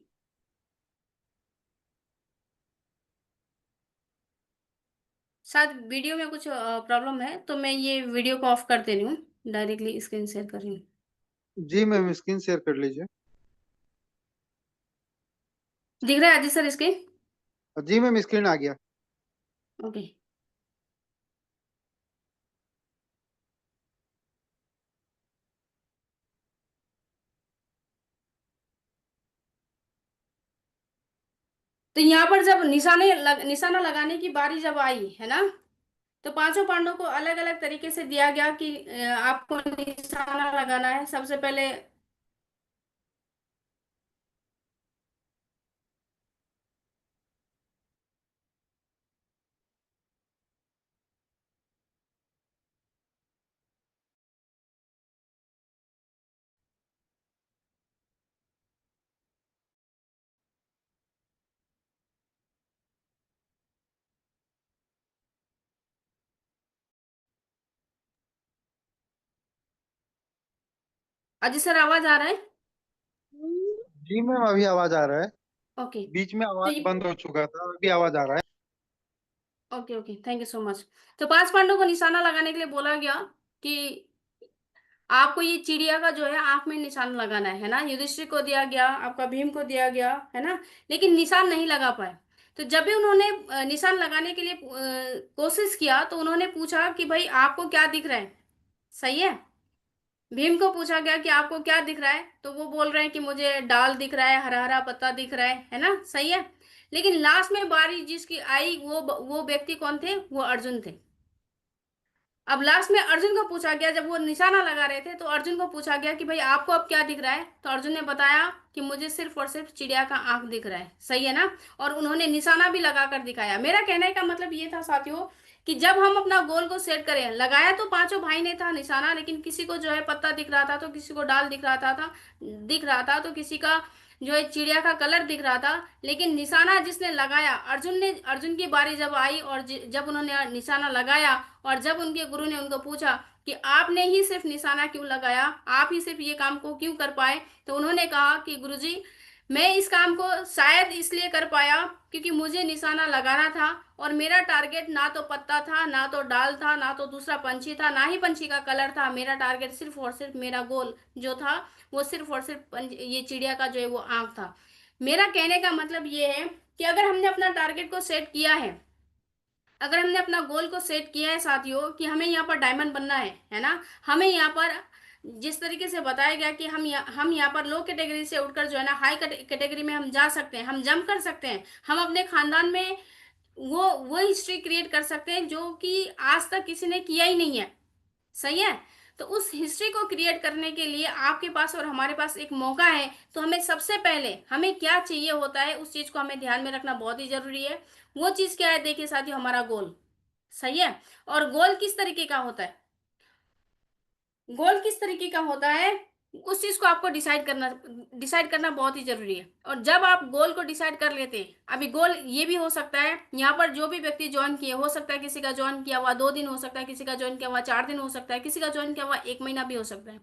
शायद वीडियो में कुछ प्रॉब्लम है, तो मैं ये वीडियो को ऑफ कर दे रही हूँ, डायरेक्टली स्क्रीन शेयर कर रही हूँ। जी मैम, स्क्रीन शेयर कर लीजिए। दिख रहा है अजी सर स्क्रीन? जी मैम, स्क्रीन आ गया। ओके। तो यहाँ पर जब निशाना लगाने की बारी जब आई, है ना, तो 5 पांडवों को अलग अलग तरीके से दिया गया कि आपको निशाना लगाना है। सबसे पहले अजी सर, आवाज आ रहा है? जी मैम, अभी आवाज आ रहा है। ओके। बीच में तो आवाज ये, बंद हो चुका था, अभी आवाज आ रहा है। Okay okay, thank you so much. तो 5 पांडवों को निशाना लगाने के लिए बोला गया कि आपको ये चिड़िया का जो है आंख में निशान लगाना है ना। युधिष्ठिर को दिया गया, आपका भीम को दिया गया, है ना, लेकिन निशान नहीं लगा पाए। तो जब भी उन्होंने निशान लगाने के लिए कोशिश किया, तो उन्होंने पूछा कि भाई आपको क्या दिख रहा है, सही है। भीम को पूछा गया कि आपको क्या दिख रहा है, तो वो बोल रहे हैं कि मुझे डाल दिख रहा है, हरा हरा पत्ता दिख रहा है ना, सही है। लेकिन लास्ट में बारी जिसकी आई, वो व्यक्ति कौन थे, वो अर्जुन थे। अब लास्ट में अर्जुन को पूछा गया, जब वो निशाना लगा रहे थे, तो अर्जुन को पूछा गया कि भाई आपको अब क्या दिख रहा है, तो अर्जुन ने बताया कि मुझे सिर्फ और सिर्फ चिड़िया का आंख दिख रहा है, सही है ना। और उन्होंने निशाना भी लगा कर दिखाया। मेरा कहने का मतलब ये था साथियों, कि जब हम अपना गोल को सेट करें, लगाया तो 5 भाई ने था निशाना, लेकिन किसी को जो है पत्ता दिख रहा था, तो किसी को डाल दिख रहा था, तो किसी का जो है चिड़िया का कलर दिख रहा था। लेकिन निशाना जिसने लगाया, अर्जुन की बारी जब आई, और जब उन्होंने निशाना लगाया, और जब उनके गुरु ने उनको पूछा कि आपने ही सिर्फ निशाना क्यों लगाया, आप ही सिर्फ ये काम को क्यों कर पाए, तो उन्होंने कहा कि गुरुजी, मैं इस काम को शायद इसलिए कर पाया क्योंकि मुझे निशाना लगाना था, और मेरा टारगेट ना तो पत्ता था, ना तो डाल था, ना तो दूसरा पंछी था, ना ही पंछी का कलर था। मेरा टारगेट सिर्फ और सिर्फ, मेरा गोल जो था, वो सिर्फ और सिर्फ ये चिड़िया का जो है वो आंख था। मेरा कहने का मतलब ये है कि अगर हमने अपना टारगेट को सेट किया है, अगर हमने अपना गोल को सेट किया है साथियों, कि हमें यहाँ पर डायमंड बनना है ना, हमें यहाँ पर जिस तरीके से बताया गया कि हम यहाँ पर लो कैटेगरी से उठकर जो है ना हाई कैटेगरी में हम जा सकते हैं, हम जंप कर सकते हैं, हम अपने खानदान में वो हिस्ट्री क्रिएट कर सकते हैं जो कि आज तक किसी ने किया ही नहीं है, सही है। तो उस हिस्ट्री को क्रिएट करने के लिए आपके पास और हमारे पास एक मौका है। तो हमें सबसे पहले हमें क्या चाहिए होता है, उस चीज को हमें ध्यान में रखना बहुत ही जरूरी है। वो चीज क्या है, देखिए साथियों, हमारा गोल। सही है। और गोल किस तरीके का होता है, गोल किस तरीके का होता है, उस चीज को आपको डिसाइड करना बहुत ही जरूरी है। और जब आप गोल को डिसाइड कर लेते हैं, अभी गोल ये भी हो सकता है, यहाँ पर जो भी व्यक्ति ज्वाइन किए, हो सकता है किसी का ज्वाइन किया हुआ 2 दिन हो सकता है, किसी का ज्वाइन किया हुआ 4 दिन हो सकता है, किसी का ज्वाइन किया हुआ 1 महीना भी हो सकता है।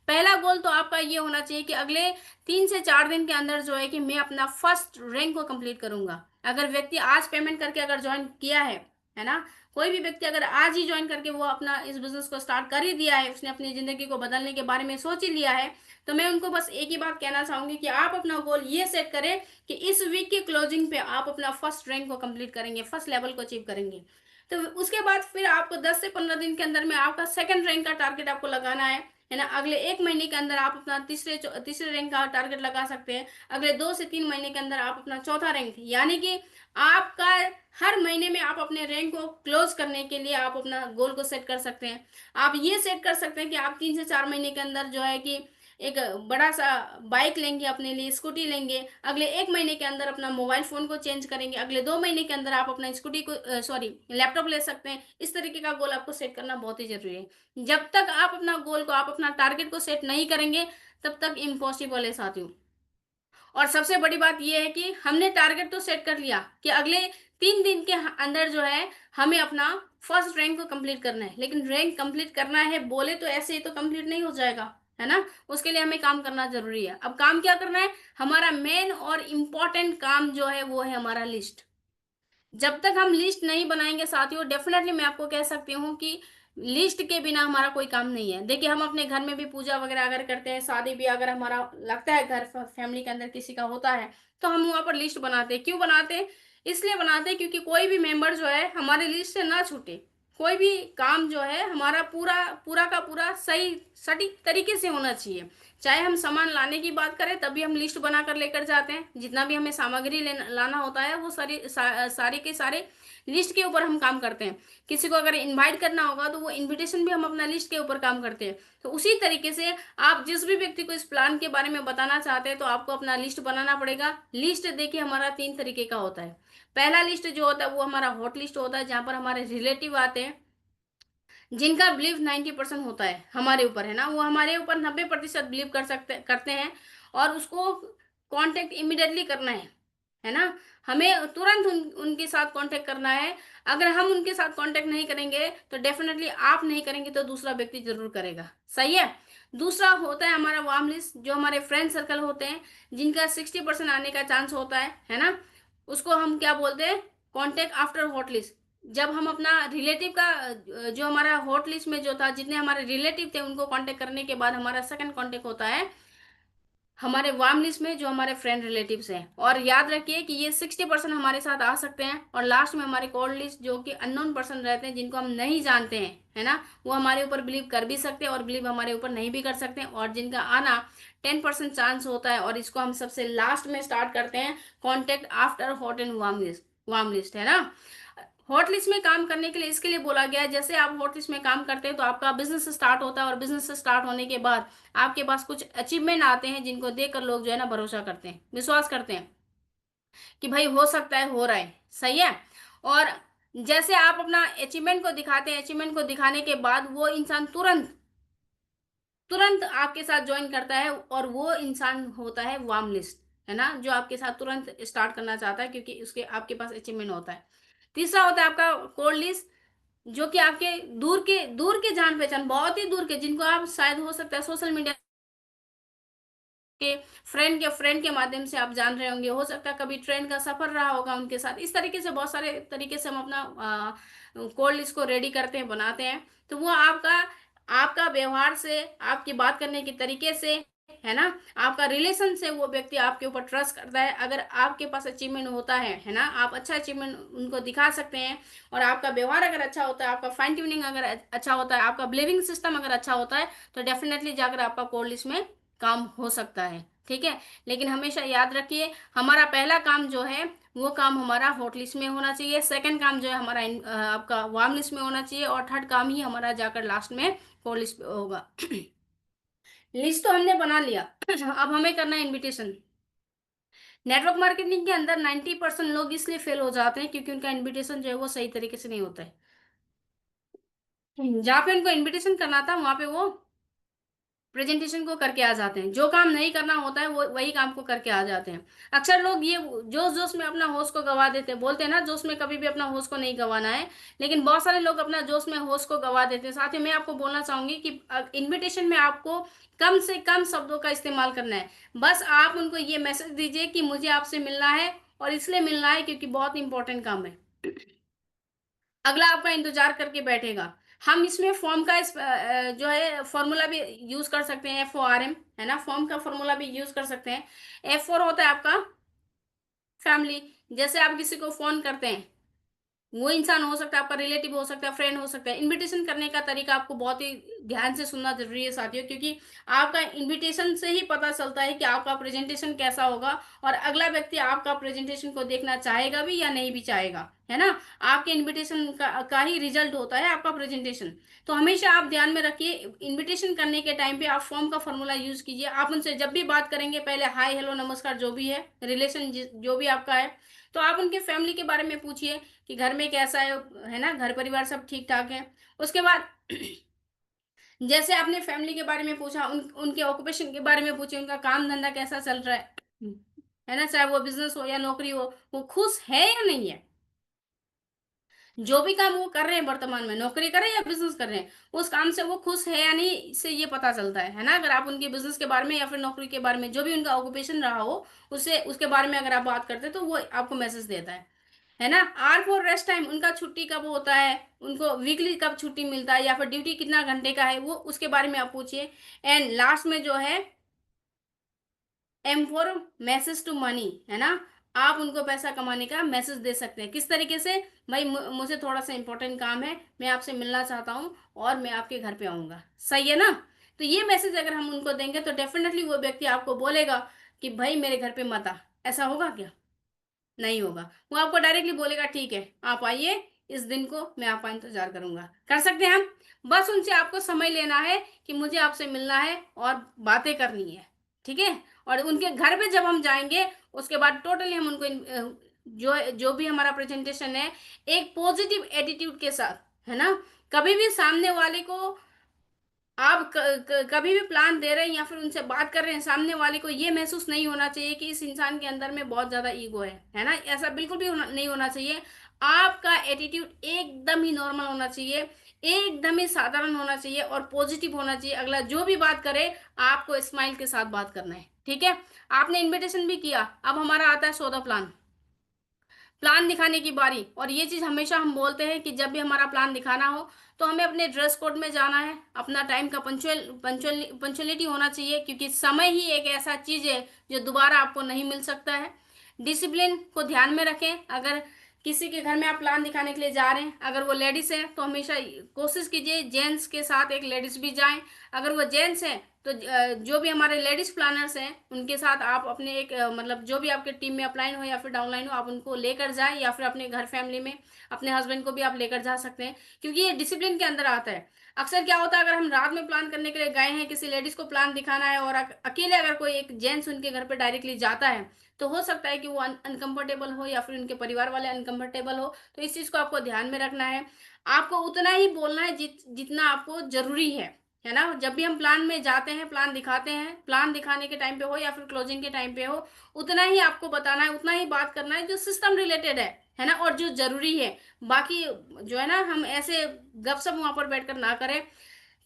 पहला गोल तो आपका ये होना चाहिए कि अगले 3 से 4 दिन के अंदर जो है कि मैं अपना फर्स्ट रैंक को कंप्लीट करूंगा। अगर व्यक्ति आज पेमेंट करके अगर ज्वाइन किया है ना, कोई भी व्यक्ति अगर आज ही ज्वाइन करके वो अपना इस बिजनेस को स्टार्ट कर ही दिया है, उसने अपनी जिंदगी को बदलने के बारे में सोच ही लिया है, तो मैं उनको बस एक ही बात कहना चाहूंगी कि आप अपना गोल ये सेट करें कि इस वीक की क्लोजिंग पे आप अपना फर्स्ट रैंक को कंप्लीट करेंगे, फर्स्ट लेवल को अचीव करेंगे। तो उसके बाद फिर आपको 10 से 15 दिन के अंदर में आपका सेकंड रैंक का टारगेट आपको लगाना है ना। अगले 1 महीने के अंदर आप अपना तीसरे रैंक का टारगेट लगा सकते हैं। अगले 2 से 3 महीने के अंदर आप अपना चौथा रैंक, यानी कि आपका हर महीने में आप अपने रैंक को क्लोज करने के लिए आप अपना गोल को सेट कर सकते हैं। आप ये सेट कर सकते हैं कि आप 3 से 4 महीने के अंदर जो है कि एक बड़ा सा बाइक लेंगे, अपने लिए स्कूटी लेंगे। अगले 1 महीने के अंदर अपना मोबाइल फोन को चेंज करेंगे। अगले 2 महीने के अंदर आप अपना स्कूटी को सॉरी लैपटॉप ले सकते हैं। इस तरीके का गोल आपको सेट करना बहुत ही जरूरी है। जब तक आप अपना गोल को, आप अपना टारगेट को सेट नहीं करेंगे, तब तक इम्पॉसिबल है साथियों। और सबसे बड़ी बात यह है कि हमने टारगेट तो सेट कर लिया कि अगले 3 दिन के अंदर जो है हमें अपना फर्स्ट रैंक को कंप्लीट करना है, लेकिन रैंक कंप्लीट करना है बोले तो ऐसे ही तो कंप्लीट नहीं हो जाएगा, है ना। उसके लिए हमें काम करना जरूरी है। अब काम क्या करना है, हमारा मेन और इम्पोर्टेंट काम जो है वो है हमारा लिस्ट। जब तक हम लिस्ट नहीं बनाएंगे साथियों, डेफिनेटली मैं आपको कह सकती हूँ कि लिस्ट के बिना हमारा कोई काम नहीं है। देखिए, हम अपने घर में भी पूजा वगैरह अगर करते हैं, शादी भी अगर हमारा लगता है घर फैमिली के अंदर किसी का होता है, तो हम वहां पर लिस्ट बनाते हैं। क्यों बनाते हैं, इसलिए बनाते हैं क्योंकि कोई भी मेंबर जो है हमारे लिस्ट से ना छूटे। कोई भी काम जो है हमारा पूरा पूरा का पूरा सही सटीक तरीके से होना चाहिए। चाहे हम सामान लाने की बात करें, तभी हम लिस्ट बनाकर लेकर जाते हैं। जितना भी हमें सामग्री लाना होता है, वो सारे के सारे लिस्ट के ऊपर हम काम करते हैं। किसी को अगर इनवाइट करना होगा, तो वो इनविटेशन भी हम अपना लिस्ट के ऊपर काम करते हैं। तो उसी तरीके से आप जिस भी व्यक्ति को इस प्लान के बारे में बताना चाहते हैं, तो आपको अपना लिस्ट बनाना पड़ेगा। लिस्ट देखिए हमारा 3 तरीके का होता है। पहला लिस्ट जो होता है वो हमारा हॉट लिस्ट होता है, जहां पर हमारे रिलेटिव आते हैं, जिनका बिलीव 90% होता है हमारे ऊपर, है ना। वो हमारे ऊपर 90% बिलीव करते हैं, और उसको कांटेक्ट इमिडिएटली करना है ना। हमें तुरंत उनके साथ कांटेक्ट करना है। अगर हम उनके साथ कांटेक्ट नहीं करेंगे, तो डेफिनेटली आप नहीं करेंगे तो दूसरा व्यक्ति जरूर करेगा। सही है। दूसरा होता है हमारा वार्म लिस्ट, जो हमारे फ्रेंड सर्कल होते हैं, जिनका 60% आने का चांस होता है ना। उसको हम क्या बोलते हैं, कांटेक्ट आफ्टर हॉट लिस्ट। जब हम अपना रिलेटिव का जो हमारा हॉट लिस्ट में जो था, जितने हमारे रिलेटिव थे, उनको कांटेक्ट करने के बाद हमारा सेकंड कांटेक्ट होता है हमारे वार्म लिस्ट में जो हमारे फ्रेंड रिलेटिव्स हैं। और याद रखिए कि ये 60% हमारे साथ आ सकते हैं। और लास्ट में हमारे कोल्ड लिस्ट, जो कि अननोन पर्सन रहते हैं, जिनको हम नहीं जानते हैं, है ना। वो हमारे ऊपर बिलीव कर भी सकते हैं और बिलीव हमारे ऊपर नहीं भी कर सकते हैं, और जिनका आना 10% चांस होता है। और इसको हम सबसे लास्ट में स्टार्ट करते हैं, contact after hot and warm list, है ना। हॉट लिस्ट में काम करने के लिए इसके लिए बोला गया है, जैसे आप हॉट लिस्ट में काम करते हैं तो आपका बिजनेस स्टार्ट होता है, और बिजनेस स्टार्ट होने के बाद आपके पास कुछ अचीवमेंट आते हैं, जिनको देखकर लोग जो है ना भरोसा करते हैं, विश्वास करते हैं कि भाई हो सकता है, हो रहा है। सही है। और जैसे आप अपना अचीवमेंट को दिखाते हैं, अचीवमेंट को दिखाने के बाद वो इंसान तुरंत तुरंत आपके साथ ज्वाइन करता है, और वो इंसान होता है वार्म लिस्ट, है ना, जो आपके साथ तुरंत स्टार्ट करना चाहता है क्योंकि उसके आपके पास अचीवमेंट होता है। तीसरा होता है आपका कोल्ड लिस्ट, जो कि आपके दूर के जान पहचान, बहुत ही दूर के, जिनको आप शायद हो सकता है सोशल मीडिया के फ्रेंड के माध्यम से आप जान रहे होंगे, हो सकता है कभी ट्रेन का सफर रहा होगा उनके साथ। इस तरीके से बहुत सारे तरीके से हम अपना कोल्ड लिस्ट को रेडी करते हैं, बनाते हैं। तो वो आपका आपका व्यवहार से, आपकी बात करने के तरीके से, है ना, आपका रिलेशन से वो व्यक्ति आपके ऊपर ट्रस्ट करता है। अगर आपके पास अचीवमेंट होता है ना, आप अच्छा अचीवमेंट उनको दिखा सकते हैं, और आपका व्यवहार अगर अच्छा होता है, आपका फाइन ट्यूनिंग अगर अच्छा होता है, आपका बिलीविंग सिस्टम अगर अच्छा होता है, तो डेफिनेटली जाकर आपका कोल्ड लिस्ट में काम हो सकता है, ठीक है। लेकिन हमेशा याद रखिए, हमारा पहला काम जो है वो काम हमारा हॉट लिस्ट में होना चाहिए, सेकंड काम जो है हमारा आपका वार्म लिस्ट में होना चाहिए, और थर्ड काम ही हमारा जाकर लास्ट में कोल्ड लिस्ट पे होगा। लिस्ट तो हमने बना लिया, अब हमें करना है इनविटेशन। नेटवर्क मार्केटिंग के अंदर 90% लोग इसलिए फेल हो जाते हैं क्योंकि उनका इनविटेशन जो है वो सही तरीके से नहीं होता है। जहाँ पे उनको इनविटेशन करना था वहां पे वो प्रेजेंटेशन को करके आ जाते हैं, जो काम नहीं करना होता है वो वही काम को करके आ जाते हैं। अक्सर लोग ये जोश जोश में अपना होश को गवा देते हैं, बोलते हैं ना जोश में कभी भी अपना होश को नहीं गंवाना है, लेकिन बहुत सारे लोग अपना जोश में होश को गवा देते हैं। साथ ही मैं आपको बोलना चाहूंगी कि इनविटेशन में आपको कम से कम शब्दों का इस्तेमाल करना है। बस आप उनको ये मैसेज दीजिए कि मुझे आपसे मिलना है, और इसलिए मिलना है क्योंकि बहुत इंपॉर्टेंट काम है। अगला आपका इंतजार करके बैठेगा। हम इसमें फॉर्म का जो है फॉर्मूला भी यूज कर सकते हैं, FORM है ना, फॉर्म का फॉर्मूला भी यूज कर सकते हैं। F4 होता है आपका फैमिली। जैसे आप किसी को फोन करते हैं, वो इंसान हो सकता है आपका रिलेटिव, हो सकता है फ्रेंड, हो सकता है। इनविटेशन करने का तरीका आपको बहुत ही ध्यान से सुनना जरूरी है साथियों, क्योंकि आपका इनविटेशन से ही पता चलता है कि आपका प्रेजेंटेशन कैसा होगा, और अगला व्यक्ति आपका प्रेजेंटेशन को देखना चाहेगा भी या नहीं भी चाहेगा, है ना। आपके इनविटेशन का ही रिजल्ट होता है आपका प्रेजेंटेशन। तो हमेशा आप ध्यान में रखिए, इनविटेशन करने के टाइम पे आप फॉर्म का फॉर्मूला यूज कीजिए। आप उनसे जब भी बात करेंगे पहले हाय हेलो नमस्कार जो भी है रिलेशन जो भी आपका है, तो आप उनके फैमिली के बारे में पूछिए कि घर में कैसा है ना, घर परिवार सब ठीक ठाक है। उसके बाद जैसे आपने फैमिली के बारे में पूछा, उनके ऑक्यूपेशन के बारे में पूछे, उनका काम धंधा कैसा चल रहा है ना, चाहे वो बिजनेस हो या नौकरी हो, वो खुश है या नहीं है। जो भी काम वो कर रहे हैं वर्तमान में, नौकरी कर रहे हैं या बिजनेस कर रहे हैं, उस काम से वो खुश है या नहीं, इससे ये पता चलता है ना। अगर आप उनके बिजनेस के बारे में या फिर नौकरी के बारे में, जो भी उनका ऑक्यूपेशन रहा हो, उससे उसके बारे में अगर आप बात करते हैं तो वो आपको मैसेज देता है ना। R4 रेस्ट टाइम, उनका छुट्टी कब होता है, उनको वीकली कब छुट्टी मिलता है, या फिर ड्यूटी कितना घंटे का है, वो उसके बारे में आप पूछिए। एंड लास्ट में जो है M4 मैसेज टू मनी, है ना। आप उनको पैसा कमाने का मैसेज दे सकते हैं। किस तरीके से, भाई मुझे थोड़ा सा इंपॉर्टेंट काम है, मैं आपसे मिलना चाहता हूँ और मैं आपके घर पे आऊंगा, सही है ना। तो ये मैसेज अगर हम उनको देंगे तो डेफिनेटली वो व्यक्ति आपको बोलेगा कि भाई मेरे घर पे मत आ। ऐसा होगा क्या? नहीं होगा। वो आपको डायरेक्टली बोलेगा ठीक है आप आइए, इस दिन को मैं आपका इंतजार करूंगा। कर सकते हैं हम। बस उनसे आपको समय लेना है कि मुझे आपसे मिलना है और बातें करनी है, ठीक है। और उनके घर पे जब हम जाएंगे उसके बाद टोटली हम उनको जो जो भी हमारा प्रेजेंटेशन है एक पॉजिटिव एटीट्यूड के साथ, है ना। कभी भी सामने वाले को आप कभी भी प्लान दे रहे हैं या फिर उनसे बात कर रहे हैं, सामने वाले को ये महसूस नहीं होना चाहिए कि इस इंसान के अंदर में बहुत ज्यादा ईगो है ना। ऐसा बिल्कुल भी नहीं होना चाहिए। आपका एटीट्यूड एकदम ही नॉर्मल होना चाहिए, एकदम ही साधारण होना चाहिए और पॉजिटिव होना चाहिए। अगला जो भी बात करे आपको स्माइल के साथ बात करना है, ठीक है। आपने इनविटेशन भी किया, अब हमारा आता है सौदा प्लान, प्लान दिखाने की बारी। और ये चीज हमेशा हम बोलते हैं कि जब भी हमारा प्लान दिखाना हो तो हमें अपने ड्रेस कोड में जाना है, अपना टाइम का पंचुअलिटी होना चाहिए, क्योंकि समय ही एक ऐसा चीज है जो दोबारा आपको नहीं मिल सकता है। डिसिप्लिन को ध्यान में रखें। अगर किसी के घर में आप प्लान दिखाने के लिए जा रहे हैं, अगर वो लेडीज है तो हमेशा कोशिश कीजिए जेंट्स के साथ एक लेडीज भी जाएं। अगर वो जेंट्स है तो जो भी हमारे लेडीज प्लानर्स हैं उनके साथ आप अपने एक मतलब जो भी आपके टीम में अपलाइन हो या फिर डाउनलाइन हो, आप उनको लेकर जाएं, या फिर अपने घर फैमिली में अपने हस्बैंड को भी आप लेकर जा सकते हैं, क्योंकि ये डिसिप्लिन के अंदर आता है। अक्सर क्या होता है, अगर हम रात में प्लान करने के लिए गए हैं, किसी लेडीज को प्लान दिखाना है और अकेले अगर कोई एक जेंट्स उनके घर पे डायरेक्टली जाता है, तो हो सकता है कि वो अनकंफर्टेबल हो या फिर उनके परिवार वाले अनकंफर्टेबल हो। तो इस चीज को आपको ध्यान में रखना है। आपको उतना ही बोलना है जितना आपको जरूरी है ना। जब भी हम प्लान में जाते हैं, प्लान दिखाते हैं, प्लान दिखाने के टाइम पे हो या फिर क्लोजिंग के टाइम पे हो, उतना ही आपको बताना है, उतना ही बात करना है जो सिस्टम रिलेटेड है ना, और जो जरूरी है। बाकी जो है ना, हम ऐसे गपशप वहां पर बैठकर ना करें,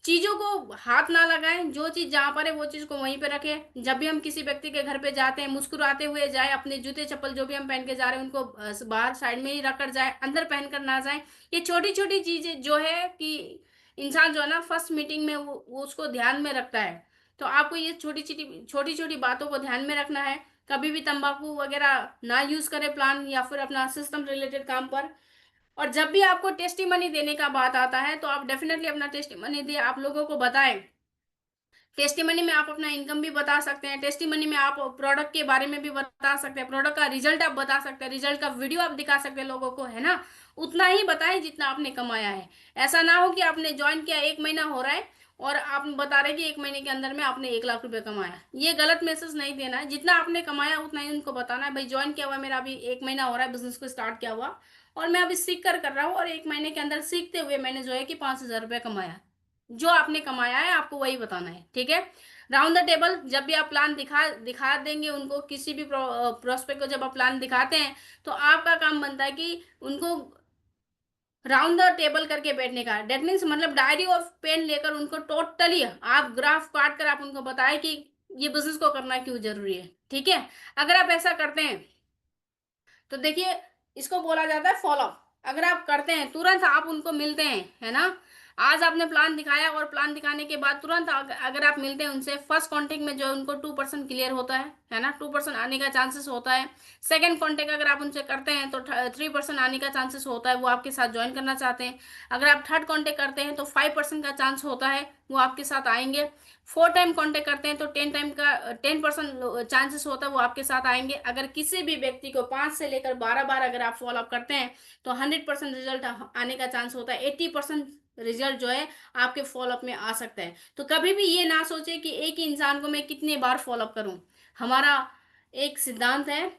चीजों को हाथ ना लगाएं। जो चीज जहां पर है वो चीज को वहीं पे रखें। जब भी हम किसी व्यक्ति के घर पे जाते हैं मुस्कुराते हुए जाए, अपने जूते चप्पल जो भी हम पहन के जा रहे हैं उनको बाहर साइड में ही रख कर जाए, अंदर पहन कर ना जाए। ये छोटी छोटी चीजें जो है कि इंसान जो है ना फर्स्ट मीटिंग में वो उसको ध्यान में रखता है। तो आपको ये छोटी छोटी बातों को ध्यान में रखना है। कभी भी तंबाकू वगैरह ना यूज करें प्लान या फिर अपना सिस्टम रिलेटेड काम पर। और जब भी आपको टेस्टी मनी देने का बात आता है तो आप डेफिनेटली अपना टेस्टी मनी दिए, आप लोगों को बताएं टेस्टिमनी में आप अपना इनकम भी बता सकते हैं, टेस्टिमनी में आप प्रोडक्ट के बारे में भी बता सकते हैं, प्रोडक्ट का रिजल्ट आप बता सकते हैं, रिजल्ट का वीडियो आप दिखा सकते हैं लोगों को, है ना। उतना ही बताएं जितना आपने कमाया है। ऐसा ना हो कि आपने ज्वाइन किया 1 महीना हो रहा है और आप बता रहे कि 1 महीने के अंदर में आपने 1 लाख रुपए कमाया। ये गलत मैसेज नहीं देना है, जितना आपने कमाया उतना ही उनको बताना है। भाई ज्वाइन किया हुआ है, मेरा अभी 1 महीना हो रहा है बिजनेस को स्टार्ट किया हुआ, और मैं अभी सीख कर रहा हूँ, और 1 महीने के अंदर सीखते हुए मैंने जो है कि 5,000 रुपये कमाया। जो आपने कमाया है आपको वही बताना है, ठीक है। राउंड द टेबल, जब भी आप प्लान दिखा दिखा देंगे उनको, किसी भी प्रोस्पेक्ट को जब आप प्लान दिखाते हैं, तो आपका काम बनता है कि उनको राउंड द टेबल करके बैठने का। डेट मीन्स मतलब डायरी और पेन लेकर उनको टोटली आप ग्राफ काट कर आप उनको बताएं कि ये बिजनेस को करना क्यों जरूरी है, ठीक है। अगर आप ऐसा करते हैं तो देखिए, इसको बोला जाता है फॉलो। अगर आप करते हैं, तुरंत आप उनको मिलते हैं, है ना। आज आपने प्लान दिखाया और प्लान दिखाने के बाद तुरंत अगर आप मिलते हैं उनसे, फर्स्ट कांटेक्ट में जो उनको 2% क्लियर होता है ना, 2% आने का चांसेस होता है। सेकंड कांटेक्ट अगर आप उनसे करते हैं तो 3% आने का चांसेस होता है, वो आपके साथ ज्वाइन करना चाहते हैं। अगर आप थर्ड कांटेक्ट करते हैं तो 5% का चांस होता है वो आपके साथ आएंगे। 4 टाइम कांटेक्ट करते हैं तो 10% चांसेस होता है वो आपके साथ आएंगे। अगर किसी भी व्यक्ति को 5 से लेकर 12 बार अगर आप फॉलो अप करते हैं तो 100% रिजल्ट आने का चांस होता है। 80% रिजल्ट जो है आपके फॉलोअप में आ सकता है। तो कभी भी ये ना सोचे कि एक ही इंसान को मैं कितने बार फॉलोअप करूं। हमारा एक सिद्धांत है,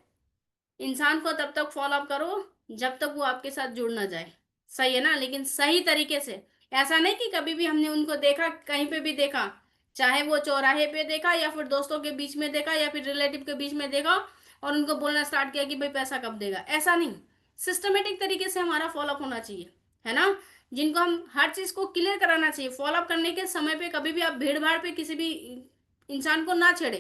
इंसान को तब तक फॉलो अप करो जब तक वो आपके साथ जुड़ ना जाए, सही है ना, लेकिन सही तरीके से। ऐसा नहीं कि कभी भी हमने उनको देखा, कहीं पे भी देखा, चाहे वो चौराहे पे देखा या फिर दोस्तों के बीच में देखा या फिर रिलेटिव के बीच में देखा, और उनको बोलना स्टार्ट किया कि भाई पैसा कब देगा। ऐसा नहीं, सिस्टमेटिक तरीके से हमारा फॉलोअप होना चाहिए, है ना। जिनको हम हर चीज को क्लियर कराना चाहिए। फॉलोअप करने के समय पे कभी भी आप भीड़ भाड़ पे किसी भी इंसान को ना छेड़े।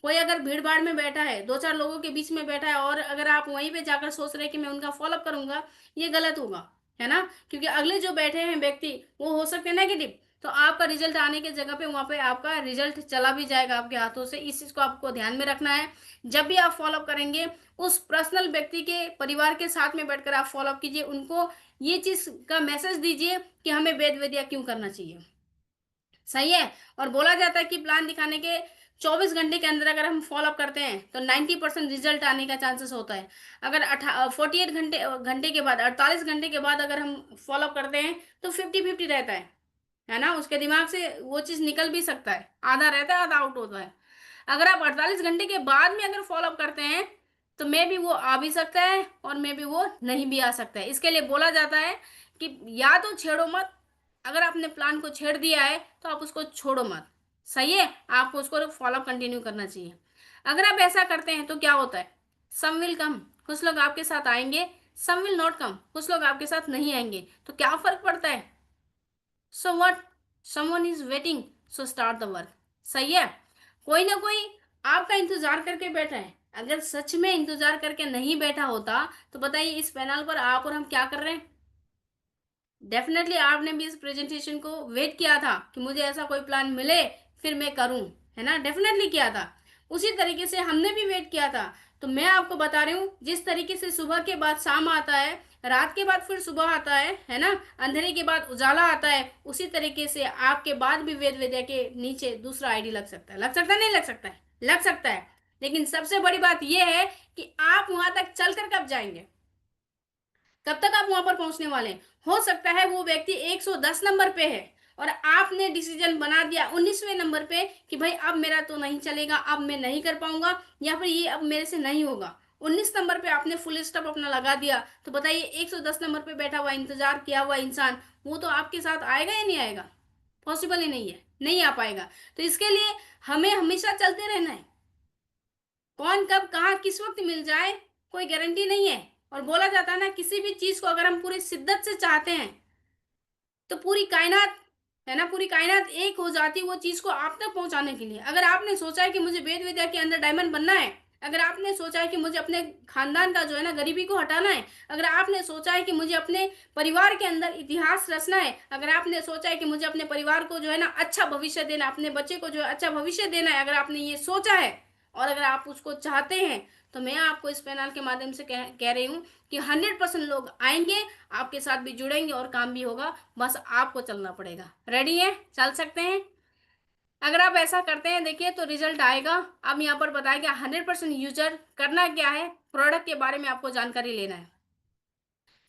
कोई अगर भीड़ भाड़ में बैठा है, 2-4 लोगों के बीच में बैठा है, और अगर आप वहीं पे जाकर सोच रहे हैं कि मैं उनका फॉलोअप करूंगा, ये गलत होगा, है ना। क्योंकि अगले जो बैठे हैं व्यक्ति वो हो सकते हैं नेगेटिव, तो आपका रिजल्ट आने की जगह पे वहां पे आपका रिजल्ट चला भी जाएगा आपके हाथों से। इस चीज को आपको ध्यान में रखना है। जब भी आप फॉलोअप करेंगे, उस पर्सनल व्यक्ति के परिवार के साथ में बैठकर आप फॉलोअप कीजिए। उनको ये चीज का मैसेज दीजिए कि हमें वेद वेदिया क्यों करना चाहिए, सही है। और बोला जाता है कि प्लान दिखाने के 24 घंटे के अंदर अगर हम फॉलो अप करते हैं तो 90% रिजल्ट आने का चांसेस होता है। अगर 48 घंटे घंटे के बाद, 48 घंटे के बाद अगर हम फॉलो अप करते हैं तो 50-50 रहता है ना। उसके दिमाग से वो चीज निकल भी सकता है, आधा रहता है आधा आउट होता है। अगर आप 48 घंटे के बाद में अगर फॉलो अप करते हैं तो मे भी वो आ भी सकता है और मे भी वो नहीं भी आ सकता है। इसके लिए बोला जाता है कि या तो छेड़ो मत, अगर आपने प्लान को छेड़ दिया है तो आप उसको छोड़ो मत, सही है। आपको उसको फॉलो कंटिन्यू करना चाहिए। अगर आप ऐसा करते हैं तो क्या होता है, सम विल कम, कुछ लोग आपके साथ आएंगे, सम विल नॉट कम, कुछ लोग आपके साथ नहीं आएंगे। तो क्या फर्क पड़ता है, so what, someone is waiting, so start the work, सही है। कोई ना कोई आपका इंतजार करके बैठा है। अगर सच में इंतजार करके नहीं बैठा होता तो बताइए इस पैनल पर आप और हम क्या कर रहे हैं। डेफिनेटली आपने भी इस प्रेजेंटेशन को वेट किया था कि मुझे ऐसा कोई प्लान मिले फिर मैं करूं, है ना। डेफिनेटली किया था, उसी तरीके से हमने भी वेट किया था। तो मैं आपको बता रही हूँ, जिस तरीके से सुबह के बाद शाम आता है, रात के बाद फिर सुबह आता है ना, अंधेरे के बाद उजाला आता है, उसी तरीके से आपके बाद भी वेद विद्या के नीचे दूसरा आईडी लग सकता है। लग सकता है, नहीं लग सकता है, लग सकता है। लेकिन सबसे बड़ी बात यह है कि आप वहां तक चलकर कब जाएंगे, कब तक आप वहां पर पहुंचने वाले हैं। हो सकता है वो व्यक्ति 110 नंबर पे है और आपने डिसीजन बना दिया 19वें नंबर पे कि भाई अब मेरा तो नहीं चलेगा, अब मैं नहीं कर पाऊंगा, या फिर ये अब मेरे से नहीं होगा। 19 नंबर पे आपने फुल स्टॉप अपना लगा दिया। तो बताइए 110 नंबर पे बैठा हुआ इंतजार किया हुआ इंसान वो तो आपके साथ आएगा या नहीं आएगा, पॉसिबल ही नहीं है, नहीं आ पाएगा। तो इसके लिए हमें हमेशा चलते रहना है। कौन कब कहाँ किस वक्त मिल जाए कोई गारंटी नहीं है। और बोला जाता है ना, किसी भी चीज को अगर हम पूरी शिद्दत से चाहते हैं तो पूरी कायनात, है ना, पूरी कायनात एक हो जाती है वो चीज को आप तक पहुंचाने के लिए। अगर आपने सोचा है कि मुझे वेद विद्या के अंदर डायमंड बनना है, अगर आपने सोचा है कि मुझे अपने खानदान का जो है ना गरीबी को हटाना है, अगर आपने सोचा है कि मुझे अपने परिवार के अंदर इतिहास रचना है, अगर आपने सोचा है कि मुझे अपने परिवार को जो है ना अच्छा भविष्य देना, अपने बच्चे को जो है अच्छा भविष्य देना है, अगर आपने ये सोचा है और अगर आप उसको चाहते हैं, तो मैं आपको इस पैनल के माध्यम से कह रही हूँ कि 100% लोग आएंगे, आपके साथ भी जुड़ेंगे और काम भी होगा। बस आपको चलना पड़ेगा। रेडी है, चल सकते हैं। अगर आप ऐसा करते हैं देखिए तो रिजल्ट आएगा। अब यहाँ पर बताया गया 100% यूजर करना क्या है, प्रोडक्ट के बारे में आपको जानकारी लेना है,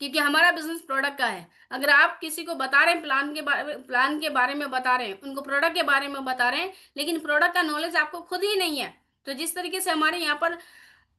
क्योंकि हमारा बिजनेस प्रोडक्ट का है। अगर आप किसी को बता रहे हैं प्लान के बारे में बता रहे हैं, उनको प्रोडक्ट के बारे में बता रहे हैं, लेकिन प्रोडक्ट का नॉलेज आपको खुद ही नहीं है, तो जिस तरीके से हमारे यहाँ पर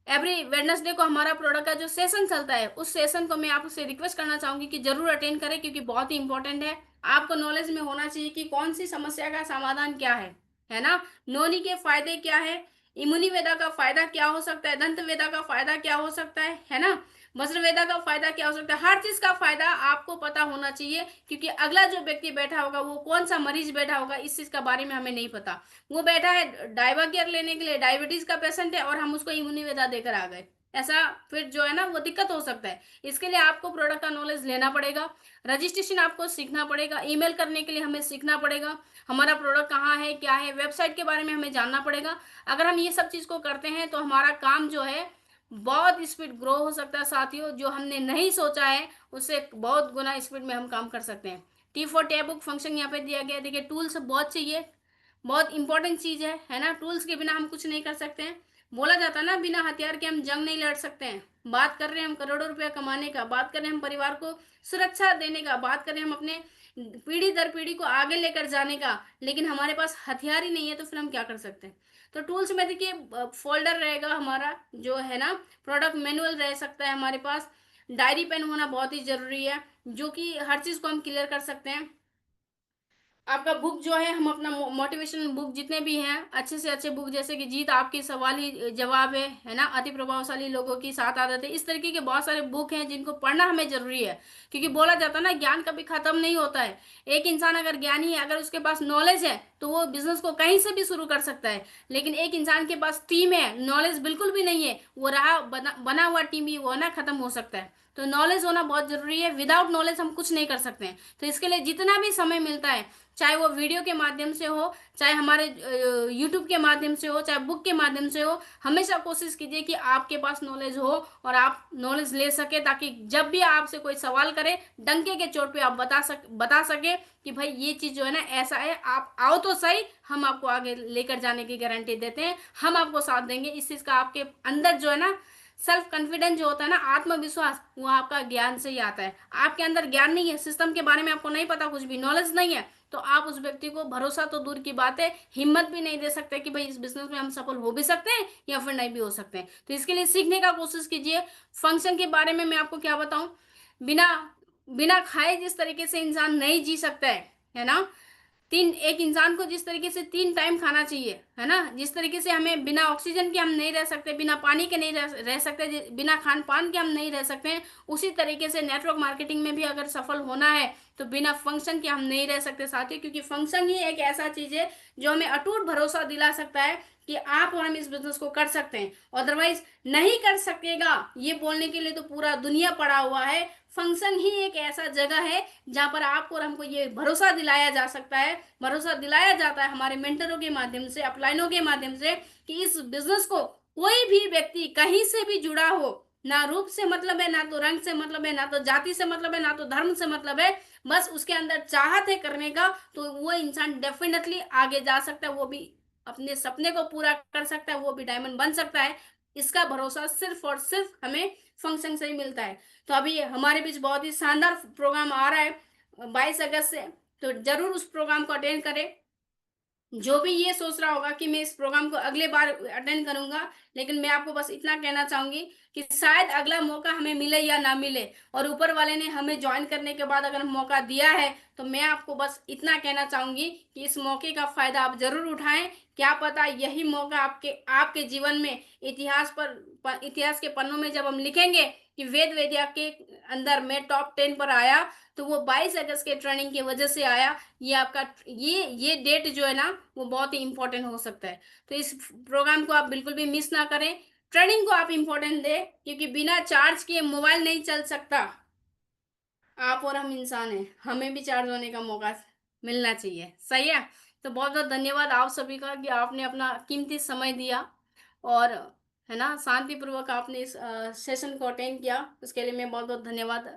एवरी वेडनेसडे को हमारा प्रोडक्ट का जो सेशन चलता है, उस सेशन को मैं आपसे रिक्वेस्ट करना चाहूंगी कि जरूर अटेंड करें, क्योंकि बहुत ही इंपॉर्टेंट है। आपको नॉलेज में होना चाहिए कि कौन सी समस्या का समाधान क्या है ना। नोनी के फायदे क्या है, इमुनि वेदा का फायदा क्या हो सकता है, दंत वेदा का फायदा क्या हो सकता है ना, वज्र वेदा का फायदा क्या हो सकता है, हर चीज का फायदा आपको पता होना चाहिए, क्योंकि अगला जो व्यक्ति बैठा होगा वो कौन सा मरीज बैठा होगा इस चीज का बारे में हमें नहीं पता। वो बैठा है डायबा केयर लेने के लिए, डायबिटीज का पेशेंट है और हम उसको इम्यूनी वेदा देकर आ गए, ऐसा फिर जो है ना वो दिक्कत हो सकता है। इसके लिए आपको प्रोडक्ट का नॉलेज लेना पड़ेगा, रजिस्ट्रेशन आपको सीखना पड़ेगा, ईमेल करने के लिए हमें सीखना पड़ेगा, हमारा प्रोडक्ट कहाँ है क्या है, वेबसाइट के बारे में हमें जानना पड़ेगा। अगर हम ये सब चीज को करते हैं तो हमारा काम जो है बहुत स्पीड ग्रो हो सकता है साथियों। जो हमने नहीं सोचा है उससे बहुत गुना स्पीड में हम काम कर सकते हैं। T4 टैब बुक फंक्शन यहाँ पे दिया गया है। देखिए टूल्स बहुत चाहिए, बहुत इंपॉर्टेंट चीज है ना। टूल्स के बिना हम कुछ नहीं कर सकते हैं। बोला जाता है ना, बिना हथियार के हम जंग नहीं लड़ सकते हैं। बात कर रहे हैं हम करोड़ों रुपया कमाने का, बात कर रहे हैं हम परिवार को सुरक्षा देने का, बात कर रहे हैं हम अपने पीढ़ी दर पीढ़ी को आगे लेकर जाने का, लेकिन हमारे पास हथियार ही नहीं है तो फिर हम क्या कर सकते हैं। तो टूल्स में देखिए फोल्डर रहेगा हमारा जो है ना, प्रोडक्ट मैनुअल रह सकता है हमारे पास, डायरी पेन होना बहुत ही जरूरी है, जो कि हर चीज को हम क्लियर कर सकते हैं। आपका बुक जो है, हम अपना मोटिवेशनल बुक जितने भी हैं अच्छे से अच्छे बुक, जैसे कि जीत आपकी सवाल ही जवाब है ना, अति प्रभावशाली लोगों की 7 आदतें, इस तरीके के बहुत सारे बुक हैं जिनको पढ़ना हमें जरूरी है। क्योंकि बोला जाता है ना, ज्ञान कभी खत्म नहीं होता है। एक इंसान अगर ज्ञानी है, अगर उसके पास नॉलेज है तो वो बिजनेस को कहीं से भी शुरू कर सकता है। लेकिन एक इंसान के पास टीम है, नॉलेज बिल्कुल भी नहीं है, वो रहा बना हुआ टीम भी वो ना खत्म हो सकता है। तो नॉलेज होना बहुत जरूरी है, विदाउट नॉलेज हम कुछ नहीं कर सकते हैं। तो इसके लिए जितना भी समय मिलता है, चाहे वो वीडियो के माध्यम से हो, चाहे हमारे यूट्यूब के माध्यम से हो, चाहे बुक के माध्यम से हो, हमेशा कोशिश कीजिए कि आपके पास नॉलेज हो और आप नॉलेज ले सके, ताकि जब भी आपसे कोई सवाल करे, डंके के चोट पे आप बता सके कि भाई ये चीज जो है ना ऐसा है, आप आओ तो सही, हम आपको आगे लेकर जाने की गारंटी देते हैं, हम आपको साथ देंगे। इस चीज का आपके अंदर जो है ना सेल्फ कॉन्फिडेंस जो होता है ना, आत्मविश्वास, वो आपका ज्ञान से ही आता है। आपके अंदर ज्ञान नहीं है, सिस्टम के बारे में आपको नहीं पता, कुछ भी नॉलेज नहीं है, तो आप उस व्यक्ति को भरोसा तो दूर की बात है, हिम्मत भी नहीं दे सकते कि भाई इस बिजनेस में हम सफल हो भी सकते हैं या फिर नहीं भी हो सकते हैं। तो इसके लिए सीखने का कोशिश कीजिए। फंक्शन के बारे में मैं आपको क्या बताऊं, बिना बिना खाए जिस तरीके से इंसान नहीं जी सकता है ना, एक इंसान को जिस तरीके से 3 टाइम खाना चाहिए है ना, जिस तरीके से हमें बिना ऑक्सीजन के हम नहीं रह सकते, बिना पानी के नहीं रह सकते, बिना खान पान के हम नहीं रह सकते हैं, उसी तरीके से नेटवर्क मार्केटिंग में भी अगर सफल होना है तो बिना फंक्शन के हम नहीं रह सकते साथियों। क्योंकि फंक्शन ही एक ऐसा चीज है जो हमें अटूट भरोसा दिला सकता है कि आप और हम इस बिजनेस को कर सकते हैं, अदरवाइज नहीं कर सकेगा ये बोलने के लिए तो पूरा दुनिया पड़ा हुआ है। फंक्शन ही एक ऐसा जगह है जहां पर आपको और हमको ये भरोसा दिलाया जा सकता है, भरोसा दिलाया जाता है हमारे मेंटरों के माध्यम से, अपलाइनों के माध्यम से, कि इस बिजनेस को कोई भी व्यक्ति कहीं से भी जुड़ा हो, ना रूप से मतलब है, ना तो रंग से मतलब है, ना तो जाति से मतलब है, ना तो धर्म से मतलब है, बस उसके अंदर चाहत है करने का, तो वो इंसान डेफिनेटली आगे जा सकता है, वो भी अपने सपने को पूरा कर सकता है, वो भी डायमंड बन सकता है। इसका भरोसा सिर्फ और सिर्फ हमें फंक्शन से ही मिलता है। तो अभी हमारे बीच बहुत ही शानदार प्रोग्राम आ रहा है 22 अगस्त से, तो जरूर उस प्रोग्राम को अटेंड करें। जो भी ये सोच रहा होगा कि मैं इस प्रोग्राम को अगले बार अटेंड करूंगा, लेकिन मैं आपको बस इतना कहना चाहूंगी कि शायद अगला मौका हमें मिले या ना मिले, और ऊपर वाले ने हमें ज्वाइन करने के बाद अगर मौका दिया है तो मैं आपको बस इतना कहना चाहूंगी कि इस मौके का फायदा आप जरूर उठाएं। क्या पता यही मौका आपके आपके जीवन में इतिहास के पन्नों में जब हम लिखेंगे कि वेद वेदिया के अंदर मैं टॉप 10 पर आया, तो वो 22 अगस्त के ट्रेनिंग की वजह से आया। ये आपका ये डेट जो है ना वो बहुत ही इंपॉर्टेंट हो सकता है। तो इस प्रोग्राम को आप बिल्कुल भी मिस ना करें, ट्रेनिंग को आप इंपॉर्टेंट दें, क्योंकि बिना चार्ज किए मोबाइल नहीं चल सकता। आप और हम इंसान हैं, हमें भी चार्ज होने का मौका मिलना चाहिए, सही है। तो बहुत बहुत धन्यवाद आप सभी का कि आपने अपना कीमती समय दिया, और है ना शांतिपूर्वक आपने इस सेशन को अटेंड किया, उसके लिए मैं बहुत बहुत धन्यवाद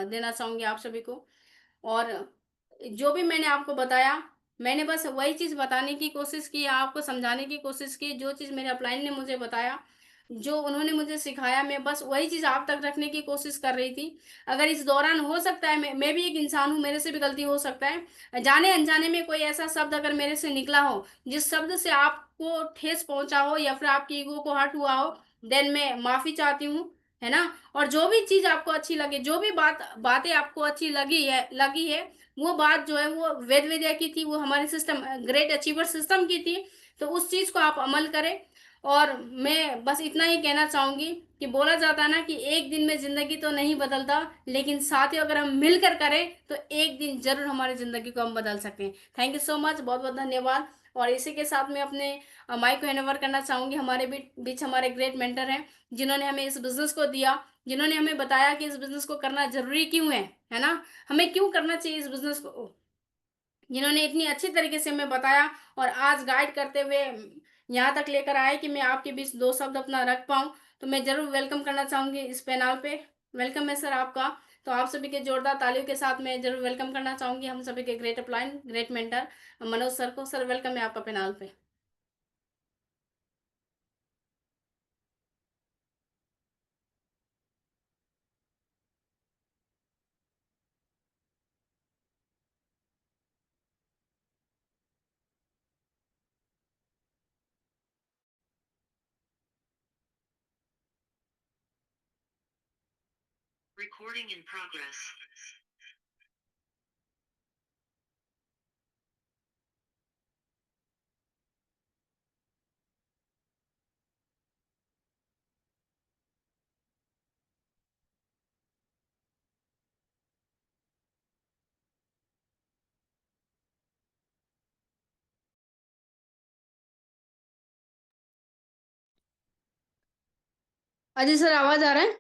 देना चाहूंगी आप सभी को। और जो भी मैंने आपको बताया मैंने बस वही चीज बताने की कोशिश की, आपको समझाने की कोशिश की, जो चीज मेरे अपलाइन ने मुझे बताया, जो उन्होंने मुझे सिखाया, मैं बस वही चीज आप तक रखने की कोशिश कर रही थी। अगर इस दौरान हो सकता है, मैं भी एक इंसान हूँ, मेरे से भी गलती हो सकता है, जाने अनजाने में कोई ऐसा शब्द अगर मेरे से निकला हो जिस शब्द से आपको ठेस पहुंचा हो या फिर आपकी ईगो को हर्ट हुआ हो, देन मैं माफी चाहती हूँ, है ना। और जो भी चीज आपको अच्छी लगे, जो भी बातें आपको अच्छी लगी है, वो बात जो है वो वेद विद्या की थी, वो हमारे सिस्टम ग्रेट अचीवर सिस्टम की थी। तो उस चीज को आप अमल करें। और मैं बस इतना ही कहना चाहूंगी कि बोला जाता है ना कि एक दिन में जिंदगी तो नहीं बदलता, लेकिन साथियों अगर हम मिलकर करें तो एक दिन जरूर हमारी जिंदगी को हम बदल सकते हैं। थैंक यू सो मच, बहुत बहुत धन्यवाद। और इसी के साथ मैं अपने माइक को हैंड ओवर करना चाहूंगी। हमारे बीच हमारे ग्रेट मेंटर हैं, जिन्होंने हमें इस बिजनेस को दिया, जिन्होंने हमें बताया कि इस बिजनेस को करना जरूरी क्यों है ना, हमें क्यों करना चाहिए इस बिजनेस को, जिन्होंने इतनी अच्छी तरीके से हमें बताया और आज गाइड करते हुए यहाँ तक लेकर आए कि मैं आपके बीच दो शब्द अपना रख पाऊं। तो मैं जरूर वेलकम करना चाहूंगी इस पैनल पे। वेलकम है सर आपका। तो आप सभी के जोरदार तालियों के साथ मैं जरूर वेलकम करना चाहूंगी हम सभी के great upline, great mentor Manoj sir को। सर वेलकम है आपका पैनल पे। Recording in progress. Ajay sir आवाज आ रहा है?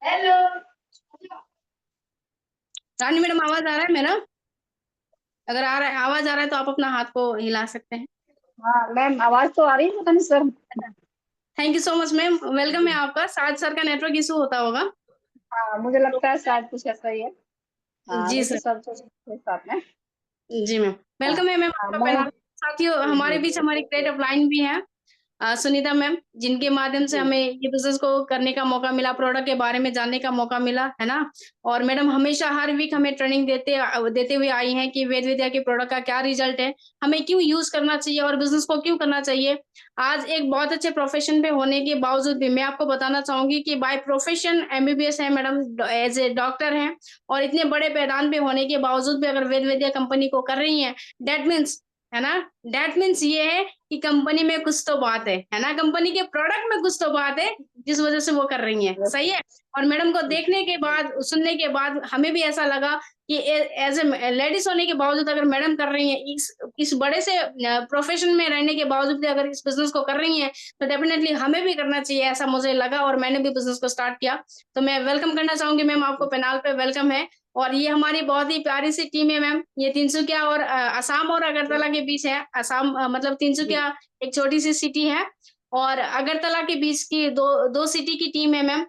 हेलो रानी मैडम, आवाज आ रहा है मेरा? अगर आ रहा है, आवाज आ रहा है तो आप अपना हाथ को हिला सकते हैं। हाँ मैम, आवाज तो आ रही है, पता नहीं sir. Thank you so much ma'am, welcome है आपका। शायद सर का नेटवर्क इशू होता होगा। हाँ मुझे लगता है शायद कुछ ऐसा ही है। हाँ जी नहीं तो सर। सब तो साथ में। जी मैम, हाँ वेलकम है मैम हाँ आपका मैं पैनल। साथियों हमारे जी बीच हमारी ग्रेट अपलाइन भी हैं, सुनीता मैम, जिनके माध्यम से जी हमें ये बिजनेस को करने का मौका मिला, प्रोडक्ट के बारे में जानने का मौका मिला, है ना। और मैडम हमेशा हर वीक हमें ट्रेनिंग देते हुए आई हैं कि वेद विद्या के प्रोडक्ट का क्या रिजल्ट है, हमें क्यों यूज करना चाहिए और बिजनेस को क्यों करना चाहिए। आज एक बहुत अच्छे प्रोफेशन पे होने के बावजूद भी मैं आपको बताना चाहूंगी कि बाय प्रोफेशन एमबीबीएस है मैडम, एज ए डॉक्टर हैं, और इतने बड़े पैदान पे होने के बावजूद भी अगर वेद विद्या कंपनी को कर रही हैं, दैट मीन्स, है ना, दैट मीन्स ये है कि कंपनी में कुछ तो बात है ना, कंपनी के प्रोडक्ट में कुछ तो बात है जिस वजह से वो कर रही है, सही है। और मैडम को देखने के बाद, सुनने के बाद हमें भी ऐसा लगा कि एज ए लेडीज होने के बावजूद अगर मैडम कर रही है, इस बड़े से प्रोफेशन में रहने के बावजूद भी अगर इस बिजनेस को कर रही है, तो डेफिनेटली हमें भी करना चाहिए, ऐसा मुझे लगा और मैंने भी बिजनेस को स्टार्ट किया। तो मैं वेलकम करना चाहूंगी मैम आपको, पैनल पे वेलकम है। और ये हमारी बहुत ही प्यारी सी टीम है मैम, ये तिनसुकिया और असम और अगरतला के बीच है। असम मतलब तिनसुकिया एक छोटी सी सिटी है, और अगरतला के बीच की दो सिटी की टीम है मैम।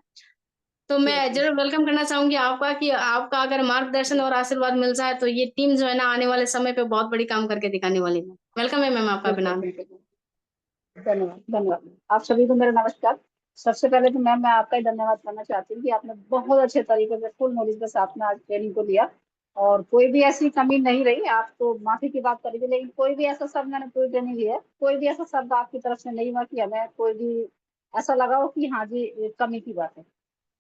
तो मैं जरूर वेलकम करना चाहूंगी आपका कि आपका अगर मार्गदर्शन और आशीर्वाद मिल जाए तो ये टीम जो है ना आने वाले समय पे बहुत बड़ी काम करके दिखाने वाली है। वेलकम है मैम आपका बिल्कुल बिना। बिल्कुल। धन्यवाद धन्यवाद आप सभी को मेरा नमस्कार। सबसे पहले तो मैम मैं आपका ही धन्यवाद करना चाहती हूँ कि आपने बहुत अच्छे तरीके से फुल नॉलेज के साथ में आज ट्रेनिंग को लिया, और कोई भी ऐसी कमी नहीं रही। आप तो माफी की बात करेंगे, लेकिन कोई भी ऐसा शब्द मैंने पूरी ट्रेनिंग लिया है, कोई भी ऐसा शब्द आपकी तरफ से नहीं हुआ कि हमें कोई भी ऐसा लगा हो कि हाँ जी ये कमी की बात है।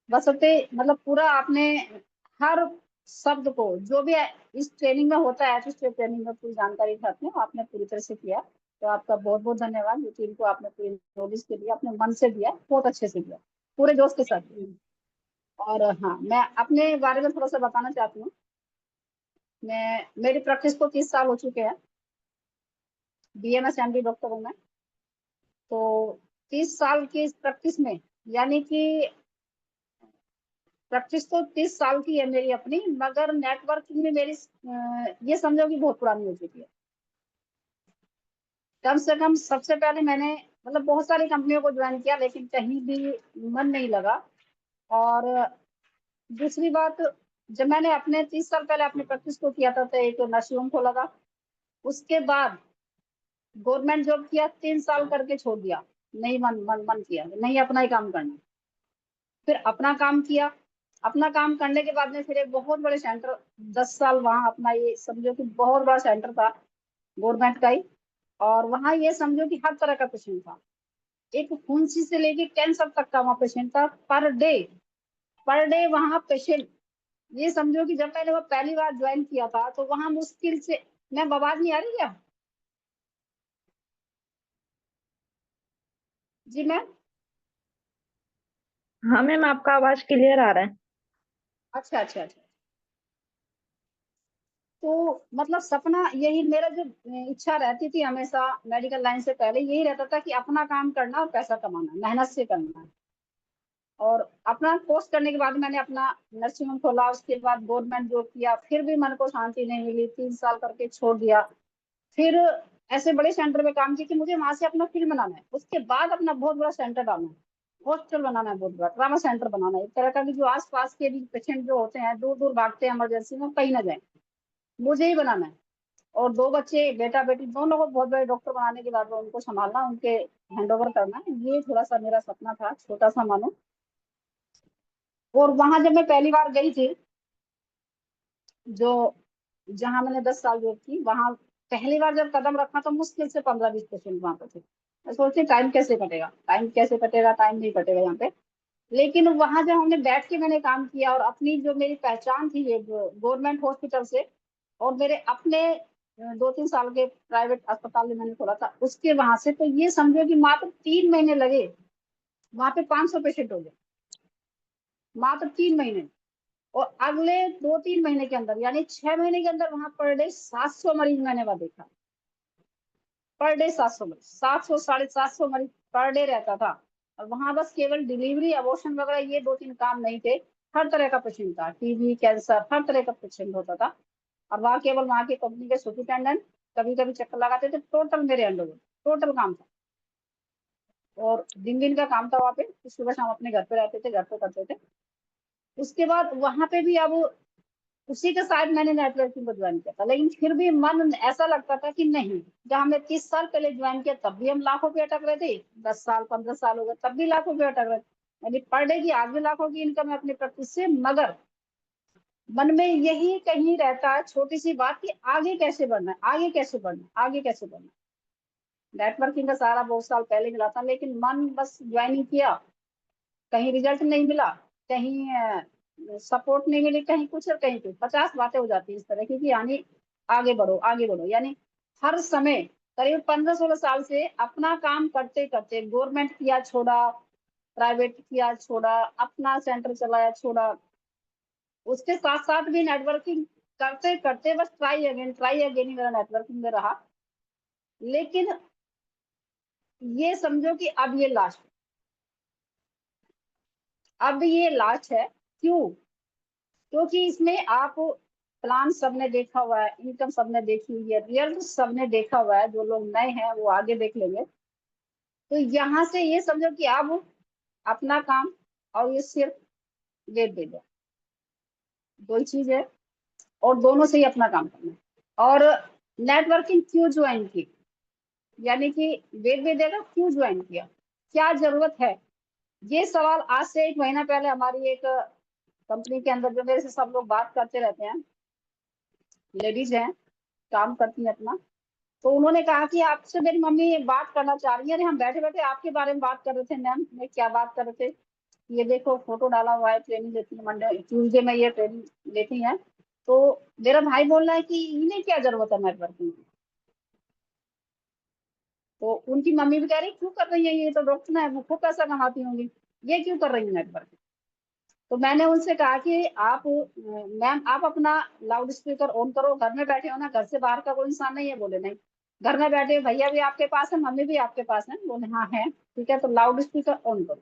बस होते मतलब पूरा आपने हर शब्द को जो भी इस ट्रेनिंग में होता है, इस ट्रेनिंग में पूरी जानकारी खाते हैं आपने पूरी तरह से किया। तो आपका बहुत बहुत धन्यवाद। ये टीम को आपने पूरी नॉलेज के लिए अपने मन से दिया, बहुत अच्छे से दिया, पूरे जोश के साथ दिया। और हाँ मैं अपने बारे में थोड़ा सा बताना चाहती हूँ। मेरी प्रैक्टिस को 30 साल हो चुके हैं, बीएमएस एमडी डॉक्टर हूँ मैं। तो 30 साल की इस प्रैक्टिस में, यानी कि प्रैक्टिस तो 30 साल की है मेरी अपनी, मगर नेटवर्किंग में मेरी ये समझो कि बहुत पुरानी हो चुकी है। कम से कम सबसे पहले मैंने मतलब बहुत सारी कंपनियों को ज्वाइन किया, लेकिन कहीं भी मन नहीं लगा। और दूसरी बात, जब मैंने अपने 30 साल पहले अपनी प्रैक्टिस को किया था तो एक नर्सिंग होम खोला था। उसके बाद गवर्नमेंट जॉब किया, 3 साल करके छोड़ दिया, नहीं मन किया, नहीं अपना ही काम करना। फिर अपना काम किया, अपना काम करने के बाद में फिर एक बहुत बड़े सेंटर, 10 साल वहाँ अपना, ये समझो कि बहुत बड़ा सेंटर था गवर्नमेंट का ही। और वहाँ ये समझो कि हर तरह का पेशेंट था, एक फुंसी से लेके कैंसर तक का वहाँ पेशेंट था, पर डे वहाँ पेशेंट। ये समझो कि जब मैंने वो पहली बार ज्वाइन किया था तो वहाँ मुश्किल से, मैं आवाज नहीं आ रही क्या? जी मैम। हाँ मैम, आपका आवाज क्लियर आ रहा है। अच्छा अच्छा अच्छा। तो मतलब सपना यही मेरा, जो इच्छा रहती थी हमेशा मेडिकल लाइन से पहले, यही रहता था कि अपना काम करना और पैसा कमाना, मेहनत से करना। और अपना कोर्स करने के बाद मैंने अपना नर्सिंग होम खोला, उसके बाद गवर्नमेंट जॉब किया, फिर भी मन को शांति नहीं मिली, 3 साल करके छोड़ दिया। फिर ऐसे बड़े सेंटर में काम किया कि मुझे वहां से अपना फिल्म बनाना है, उसके बाद अपना बहुत बड़ा सेंटर डालना है, हॉस्पिटल बनाना है, बहुत बड़ा ट्रामा सेंटर बनाना है, एक तरह का कि जो आस पास के भी पेशेंट जो होते हैं दूर दूर भागते हैं इमरजेंसी में, कहीं ना जाए, मुझे ही बनाना है। और 2 बच्चे, बेटा बेटी दोनों को बहुत बड़े डॉक्टर बनाने के बाद में उनको संभालना, उनके हैंड ओवर करना है, ये थोड़ा सा मेरा सपना था, छोटा सा मानो। और वहां जब मैं पहली बार गई थी, जो जहां मैंने 10 साल जॉब की, वहां पहली बार जब कदम रखा तो मुश्किल से 15-20 पेशेंट वहां पे थे। मैं सोचती टाइम कैसे कटेगा, टाइम कैसे कटेगा, टाइम नहीं कटेगा यहाँ पे। लेकिन वहां जब हमने बैठ के मैंने काम किया, और अपनी जो मेरी पहचान थी ये गवर्नमेंट हॉस्पिटल से, और मेरे अपने 2-3 साल के प्राइवेट अस्पताल में मैंने खोला था, उसके वहां से, तो ये समझो कि मात्र 3 महीने लगे, वहां पे 500 पेशेंट हो गए, मात्र 3 महीने। और अगले 2-3 महीने के अंदर, यानी 6 महीने के अंदर, वहां पर डे 700 मरीज मैंने वहां देखा, पर डे 700 मरीज, 700 750 मरीज पर डे रहता था। और वहां बस केवल डिलीवरी, अबॉर्शन वगैरह ये 2-3 काम नहीं थे, हर तरह का पेशेंट था, टीबी, कैंसर, हर तरह का पेशेंट होता था। और वहाँ केवल वहाँ के कंपनी के सुपरिटेंडेंट कभी कभी चक्कर लगाते थे, टोटल मेरे अंडर में टोटल काम था। और दिन दिन का काम था वहाँ पे, सुबह शाम अपने घर पे रहते थे, घर पे करते थे। उसके बाद वहां पे भी अब उसी के साथ मैंने नेटवर्किंग को ज्वाइन किया था, लेकिन फिर भी मन ऐसा लगता था कि नहीं, जब हमने 30 साल पहले ज्वाइन किया तब भी हम लाखों पे अटक रहे थे, 10 साल 15 साल हो गए तब भी लाखों पे अटक रहे थे, यानी पर डे की आज भी लाखों की इनकम है अपनी प्रैक्टिस से। मगर मन में यही कहीं रहता है छोटी सी बात कि आगे कैसे बढ़ना है, आगे कैसे बढ़ना है, आगे कैसे बढ़ना है। नेटवर्किंग का सारा बहुत साल पहले मिला था, लेकिन मन बस ज्वाइन किया, कहीं रिजल्ट नहीं मिला, कहीं सपोर्ट नहीं मिली, कहीं कुछ और कहीं कुछ, 50 बातें हो जाती है इस तरह की कि यानी आगे बढ़ो आगे बढ़ो। यानी हर समय करीब 15-16 साल से अपना काम करते करते, गवर्नमेंट किया छोड़ा, प्राइवेट किया छोड़ा, अपना सेंटर चलाया छोड़ा, उसके साथ साथ भी नेटवर्किंग करते करते बस ट्राई अगेन ही मेरा नेटवर्किंग में रहा। लेकिन ये समझो कि अब ये लास्ट, अब ये लास्ट है। क्यों? क्योंकि इसमें आप प्लान सबने देखा हुआ है, इनकम सबने देखी हुई है, रिजल्ट सबने देखा हुआ है, जो लोग नए हैं वो आगे देख लेंगे। तो यहाँ से ये समझो कि आप अपना काम और ये सिर्फ वेट दे दो, दो ही चीज है, और दोनों से ही अपना काम करना है। और नेटवर्किंग क्यों ज्वाइन की, यानी कि वेट दे देगा, क्यों ज्वाइन किया, क्या जरूरत है, ये सवाल आज से 1 महीना पहले हमारी एक कंपनी के अंदर, जो मेरे से सब लोग बात करते रहते हैं, लेडीज हैं, काम करती हैं अपना, तो उन्होंने कहा कि आपसे मेरी मम्मी बात करना चाह रही है। अरे हम बैठे बैठे आपके बारे में बात कर रहे थे मैम, मैं क्या बात कर रहे थे, ये देखो फोटो डाला हुआ है, ट्रेनिंग लेती है मंडे ट्यूजडे में, ये ट्रेनिंग लेती है। तो मेरा भाई बोल रहा है कि इन्हें क्या जरूरत है नेटवर्किंग की। तो उनकी मम्मी भी कह रही क्यों कर रही है, ये तो डॉक्टर है, वो खूब पैसा कमाती होंगी, ये क्यों कर रही है नेटवर्किंग। तो मैंने उनसे कहा कि आप मैम आप अपना लाउड स्पीकर ऑन करो, घर में बैठे हो ना, घर से बाहर का कोई इंसान नहीं है। बोले नहीं, घर में बैठे भैया भी आपके पास है, मम्मी भी आपके पास है। बोले हाँ है, ठीक है, तो लाउड स्पीकर ऑन करो।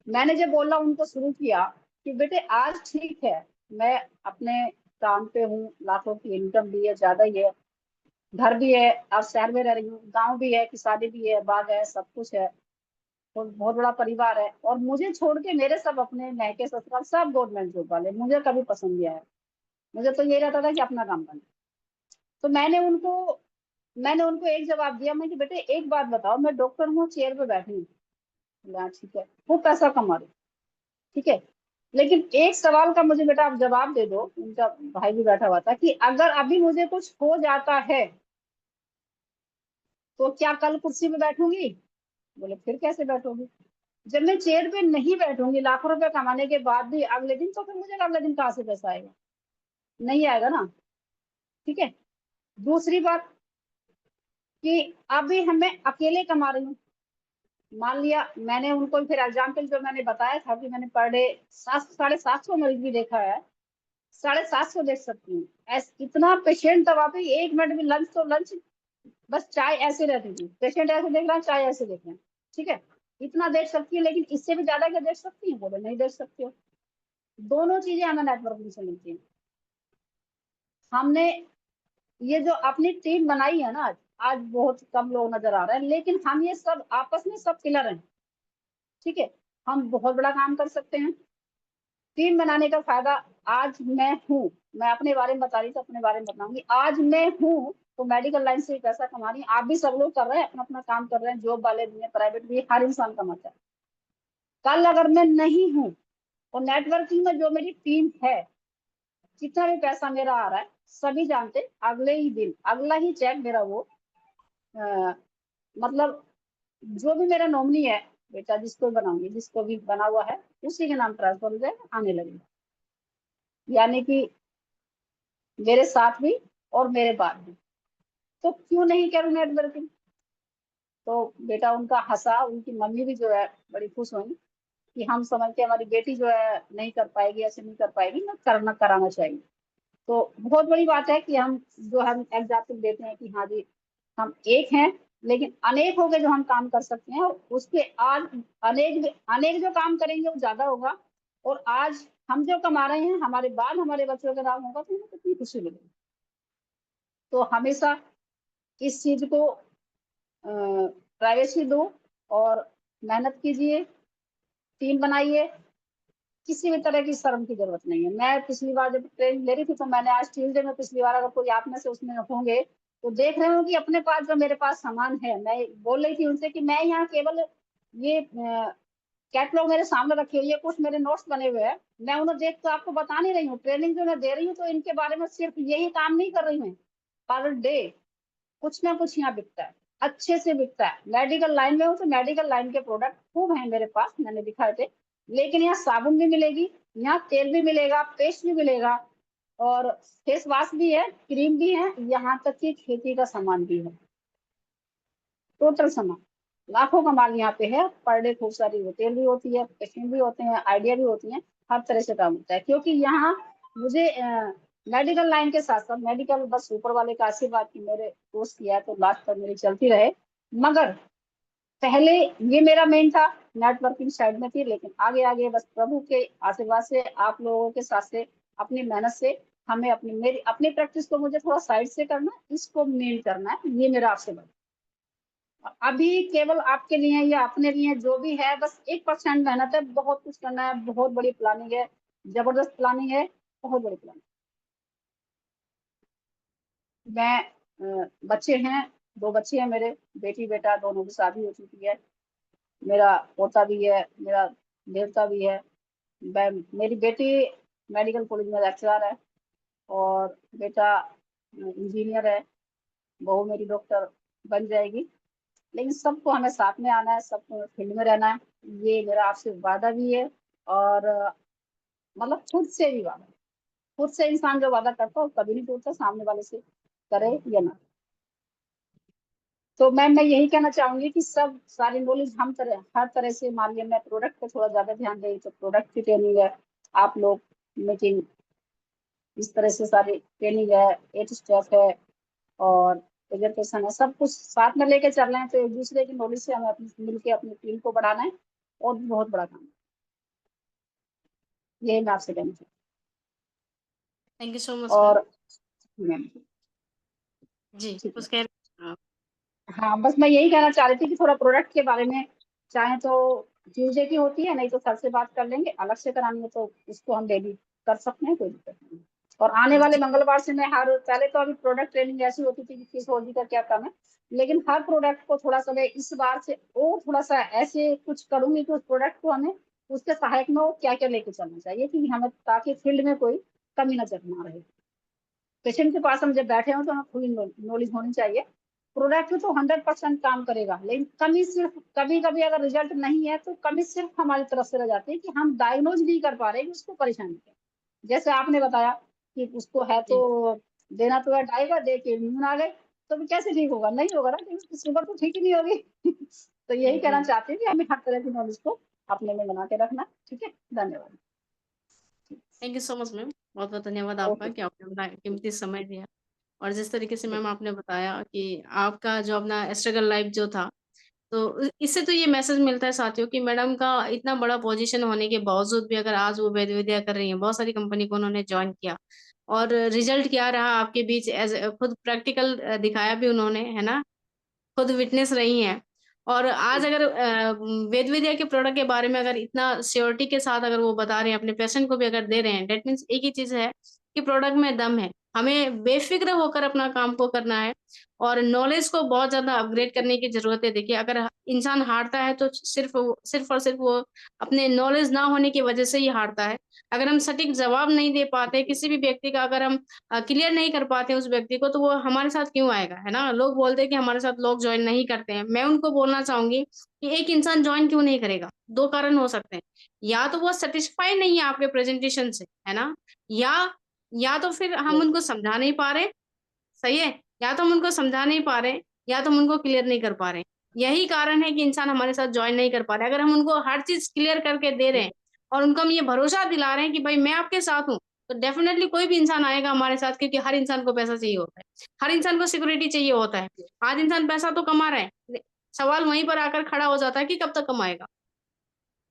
मैंने जब बोलना उनको शुरू किया कि बेटे आज ठीक है, मैं अपने काम पे हूँ, लाखों की इनकम भी है, ज्यादा ही है, घर भी है, और शहर में रह रही हूँ, गाँव भी है, किसानी भी है, बाग है, सब कुछ है, बहुत बड़ा परिवार है, और मुझे छोड़ के मेरे सब अपने मैके ससुराल सब गवर्नमेंट जॉब वाले, मुझे कभी पसंद नहीं आया। मुझे तो ये रहता था कि अपना काम करना। तो मैंने उनको एक जवाब दिया, मैं कि बेटे एक बात बताओ, मैं डॉक्टर हूँ, चेयर पे बैठी हूँ, बोला, "हाँ, ठीक है, वो पैसा कमा रही, ठीक है, लेकिन एक सवाल का मुझे बेटा आप जवाब दे दो।" उनका भाई भी बैठा हुआ था, कि अगर अभी मुझे कुछ हो जाता है तो क्या कल कुर्सी पे बैठूंगी? बोले फिर कैसे बैठोगी? जब मैं चेयर पे नहीं बैठूंगी लाखों रुपए कमाने के बाद भी अगले दिन, तो फिर मुझे अगले दिन कहाँ से पैसा आएगा? नहीं आएगा ना। ठीक है। दूसरी बात कि अभी हमें अकेले कमा रही हूँ, मान लिया मैंने उनको फिर एग्जाम्पल जो मैंने बताया था कि मैंने पर डे 700-750 मरीज भी देखा है, 750 देख सकती हूँ। इतना पेशेंट दबा पे 1 मिनट भी लंच, तो लंच बस चाय ऐसे रहती थी, पेशेंट ऐसे देख रहा है, चाय ऐसे देख रहे हैं, ठीक है, इतना देख सकती है। लेकिन इससे भी ज्यादा क्या देख सकती है? बोले नहीं देख सकते हो। दोनों चीजें हमें नेटवर्किंग से मिलती हैं। हमने ये जो अपनी टीम बनाई है ना, आज बहुत कम लोग नजर आ रहे हैं, लेकिन हम ये सब आपस में सब पिलर हैं, ठीक है, हम बहुत बड़ा काम कर सकते हैं। टीम बनाने का फायदा, आज मैं हूँ, मैं अपने बारे में बता रही, तो अपने बारे में बताऊंगी, आज मैं हूँ तो मेडिकल लाइन से पैसा कमा रही हूँ, आप भी सब लोग कर रहे हैं, अपना अपना काम कर रहे हैं, जॉब वाले भी हैं, प्राइवेट भी है, हर इंसान कमाता है। कल अगर मैं नहीं हूँ, और नेटवर्किंग में जो मेरी टीम है, जितना भी पैसा मेरा आ रहा है, सभी जानते, अगले ही दिन अगला ही चेक मेरा वो मतलब जो भी मेरा नॉमिनी है बेटा, जिसको बनाऊंगी, जिसको भी बना हुआ है, उसी के नाम ट्रांसफर हो जाए, आने लगेगा। यानी कि मेरे साथ भी और मेरे बाद भी। तो क्यों नहीं करूँ नेटवर्किंग? तो बेटा उनका हंसा, उनकी मम्मी भी जो है बड़ी खुश हुई कि हम समझते हमारी बेटी जो है नहीं कर पाएगी, ऐसे नहीं कर पाएगी, ना करना कराना चाहिए। तो बहुत बड़ी बात है कि हम एग्जाम्पल देते हैं कि हाँ जी, हम एक हैं, लेकिन अनेक हो गए जो हम काम कर सकते हैं, उसके आज अनेक अनेक जो काम करेंगे वो ज्यादा होगा। और आज हम जो कमा रहे हैं, हमारे बाद हमारे बच्चों का नाम होगा, तो हमें कितनी खुशी मिलेगी। तो हमेशा इस चीज को प्राइवेसी दो, और मेहनत कीजिए, टीम बनाइए, किसी भी तरह की शर्म की जरूरत नहीं है। मैं पिछली बार जब ट्रेनिंग ले रही थी, तो मैंने आज ट्यूजडे में, पिछली बार अगर कोई आप में से उसमें होंगे तो देख रहे हो कि अपने पास जो मेरे पास सामान है, मैं बोल रही थी उनसे कि मैं यहाँ केवल ये कैटलॉग मेरे सामने रखे हुए, कुछ मेरे नोट्स बने हुए हैं, मैं उन्हें देख तो आपको बता नहीं रही हूँ। ट्रेनिंग जो मैं दे रही हूँ, तो इनके बारे में सिर्फ यही काम नहीं कर रही हूँ। पर डे कुछ ना कुछ यहाँ बिकता है, अच्छे से बिकता है। मेडिकल लाइन में हूँ तो मेडिकल लाइन के प्रोडक्ट खूब हैं मेरे पास, मैंने दिखाए थे। लेकिन यहाँ साबुन भी मिलेगी, यहाँ तेल भी मिलेगा, पेस्ट भी मिलेगा, और फेस वॉश भी है, क्रीम भी है, यहाँ तक कि खेती का सामान भी है। टोटल सामान, लाखों का माल यहाँ पे है। पर डे खूब सारी होटल भी होती है, पेशेंट भी होते हैं, आइडिया भी होती है, हर तरह से काम होता है। क्योंकि यहाँ मुझे मेडिकल लाइन के साथ साथ, मेडिकल बस ऊपर वाले का आशीर्वाद की मेरे कोर्स किया है, तो लास्ट तक मेरी चलती रहे। मगर पहले ये मेरा मेन था, नेटवर्किंग साइड में थी, लेकिन आगे आगे बस प्रभु के आशीर्वाद से, आप लोगों के साथ से, अपनी मेहनत से, हमें मेरी अपनी प्रैक्टिस को मुझे थोड़ा साइड से करना, इसको मेन करना है, ये मेरा आपसे बात। अभी केवल आपके लिए या अपने लिए जो भी है, बस 1% मेहनत है, बहुत कुछ करना है, बहुत बड़ी प्लानिंग है, जबरदस्त प्लानिंग है, बहुत बड़ी प्लानिंग। बच्चे हैं, 2 बच्चे हैं मेरे, बेटी बेटा दोनों की शादी हो चुकी है। मेरा पोता भी है, मेरा देवता भी है। मेरी बेटी मेडिकल कॉलेज में लेक्चरर है, और बेटा इंजीनियर है। बहू मेरी डॉक्टर बन जाएगी। लेकिन सबको हमें साथ में आना है, सबको फील्ड में रहना है, ये मेरा आपसे वादा भी है। और मतलब खुद से भी वादा, खुद से इंसान जो वादा करता है वो कभी नहीं टूटता, सामने वाले से करे या ना। तो मैं यही कहना चाहूंगी कि सब सारी नॉलेज हम हर तरह से, मान लिया मैं प्रोडक्ट पे थोड़ा ज्यादा ध्यान दें तो प्रोडक्ट की ट्रेनिंग है, आप लोग मीटिंग, इस तरह से सारी ट्रेनिंग है, 8 स्टेप है, और प्रेजेंटेशन है, सब कुछ साथ में लेके चल रहे हैं। तो एक दूसरे की नॉलेज से हमें मिलकर अपनी टीम को बढ़ाना है, और बहुत बड़ा काम है। यही मैं आपसे कहना चाहूँ। थैंक यू सो मच और जी, ठीक है। कुछ कह रहे हैं आप? हाँ, बस मैं यही कहना चाह रही थी कि थोड़ा प्रोडक्ट के बारे में चाहे तो ट्यूजडे की होती है, नहीं तो सर से बात कर लेंगे, अलग से करानी है तो उसको हम डेली कर सकते हैं, कोई दिक्कत नहीं। और आने वाले मंगलवार से मैं पहले तो अभी प्रोडक्ट ट्रेनिंग ऐसी होती थी कि किस होली का क्या काम है, लेकिन हर प्रोडक्ट को थोड़ा सा मैं इस बार से और थोड़ा सा ऐसे कुछ करूंगी कि उस प्रोडक्ट को हमें उसके सहायक में क्या क्या लेके चलना चाहिए, कि हमें ताकि फील्ड में कोई कमी नजर ना रहे। पेशेंट के पास हम जब बैठे हो तो हमें फुल नॉलेज होनी चाहिए। प्रोडक्ट तो 100% काम करेगा, लेकिन कमी सिर्फ कभी कभी अगर रिजल्ट नहीं है तो कमी सिर्फ हमारी तरफ से रह जाती है कि हम डायग्नोज नहीं कर पा रहे कि उसको परेशानी क्या है। जैसे आपने बताया कि उसको है तो देना तो है डाइगा, दे के इम्यून आ गए तो भी कैसे ठीक होगा, नहीं होगा ना, क्योंकि शुगर तो ठीक ही नहीं होगी। तो यही कहना चाहते हैं कि हमें हर तरह की नॉलेज को अपने में बना के रखना। ठीक है, धन्यवाद। Thank you so much ma'am, बहुत बहुत धन्यवाद आपका ओके। कि आपने अपना कीमती समय दिया। और जिस तरीके से मैम आपने बताया कि आपका जो अपना स्ट्रगल लाइफ जो था, तो इससे तो ये मैसेज मिलता है साथियों कि मैडम का इतना बड़ा पोजीशन होने के बावजूद भी अगर आज वो वैद विद्या कर रही हैं, बहुत सारी कंपनी को उन्होंने ज्वाइन किया और रिजल्ट क्या रहा आपके बीच, एज खुद प्रैक्टिकल दिखाया भी उन्होंने, है ना, खुद विटनेस रही हैं। और आज अगर वेद विद्या के प्रोडक्ट के बारे में अगर इतना श्योरिटी के साथ अगर वो बता रहे हैं, अपने पेशेंट को भी अगर दे रहे हैं, डेट मीन्स एक ही चीज है कि प्रोडक्ट में दम है। हमें बेफिक्र होकर अपना काम को करना है और नॉलेज को बहुत ज्यादा अपग्रेड करने की जरूरत है। देखिए, अगर इंसान हारता है तो सिर्फ और सिर्फ वो अपने नॉलेज ना होने की वजह से ही हारता है। अगर हम सटीक जवाब नहीं दे पाते किसी भी व्यक्ति का, अगर हम क्लियर नहीं कर पाते उस व्यक्ति को, तो वो हमारे साथ क्यों आएगा, है ना। लोग बोलते हैं कि हमारे साथ लोग ज्वाइन नहीं करते हैं। मैं उनको बोलना चाहूंगी कि एक इंसान ज्वाइन क्यों नहीं करेगा, दो कारण हो सकते हैं। या तो वो सेटिस्फाई नहीं है आपके प्रेजेंटेशन से, है ना, या तो फिर हम उनको समझा नहीं पा रहे, सही है, या तो हम उनको समझा नहीं पा रहे, या तो हम उनको क्लियर नहीं कर पा रहे। यही कारण है कि इंसान हमारे साथ ज्वाइन नहीं कर पा रहे। अगर हम उनको हर चीज क्लियर करके दे रहे हैं और उनको हम ये भरोसा दिला रहे हैं कि भाई मैं आपके साथ हूँ, तो डेफिनेटली कोई भी इंसान आएगा हमारे साथ, क्योंकि हर इंसान को पैसा चाहिए होता है, हर इंसान को सिक्योरिटी चाहिए होता है। आज इंसान पैसा तो कमा रहा है, सवाल वहीं पर आकर खड़ा हो जाता है कि कब तक कमाएगा।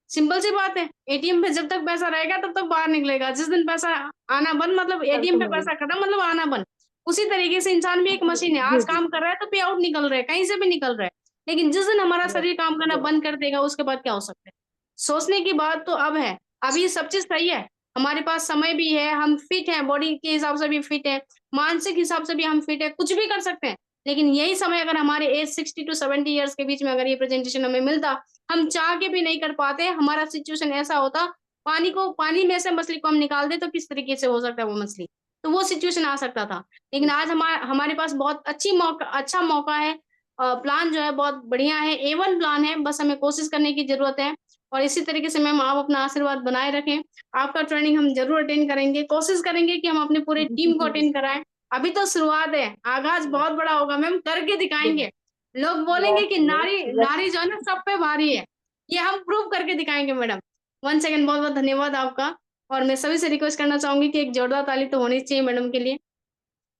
सिंपल सी बात है, एटीएम पे जब तक पैसा रहेगा तब तक बाहर निकलेगा, जिस दिन पैसा आना बंद, मतलब एटीएम पे पैसा खत्म मतलब आना बंद। उसी तरीके से इंसान भी एक मशीन है, आज काम कर रहा है तो पे आउट निकल रहा है, कहीं से भी निकल रहा है, लेकिन जिस दिन हमारा शरीर काम करना बंद कर देगा उसके बाद क्या हो सकता है। सोचने की बात तो अब है, अभी सब चीज सही है, हमारे पास समय भी है, हम फिट हैं, बॉडी के हिसाब से भी फिट है, मानसिक हिसाब से भी हम फिट है, कुछ भी कर सकते हैं। लेकिन यही समय अगर हमारे एज 60 to 70 ईयर्स के बीच में अगर ये प्रेजेंटेशन हमें मिलता, हम चाह के भी नहीं कर पाते, हमारा सिचुएशन ऐसा होता, पानी में से मछली को हम निकाल दे तो किस तरीके से हो सकता है वो मछली, तो वो सिचुएशन आ सकता था। लेकिन आज हमारे पास बहुत अच्छा मौका है, प्लान जो है बहुत बढ़िया है, A1 प्लान है, बस हमें कोशिश करने की जरूरत है। और इसी तरीके से मैम आप अपना आशीर्वाद बनाए रखें, आपका ट्रेनिंग हम जरूर अटेंड करेंगे, कोशिश करेंगे कि हम अपने पूरे टीम को अटेंड कराएं। अभी तो शुरुआत है, आगाज बहुत बड़ा होगा मैम, करके दिखाएंगे। लोग बोलेंगे कि नारी नारी जो है ना सब पे भारी है, ये हम प्रूव करके दिखाएंगे मैडम। वन सेकंड, बहुत बहुत धन्यवाद आपका। और मैं सभी से रिक्वेस्ट करना चाहूंगी कि एक जोरदार ताली तो होनी चाहिए मैडम के लिए।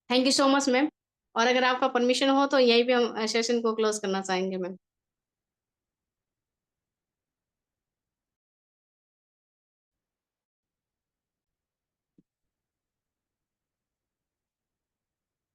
Thank you so much ma'am. और अगर आपका परमिशन हो तो यहीं पे हम सेशन को क्लोज करना चाहेंगे मैम।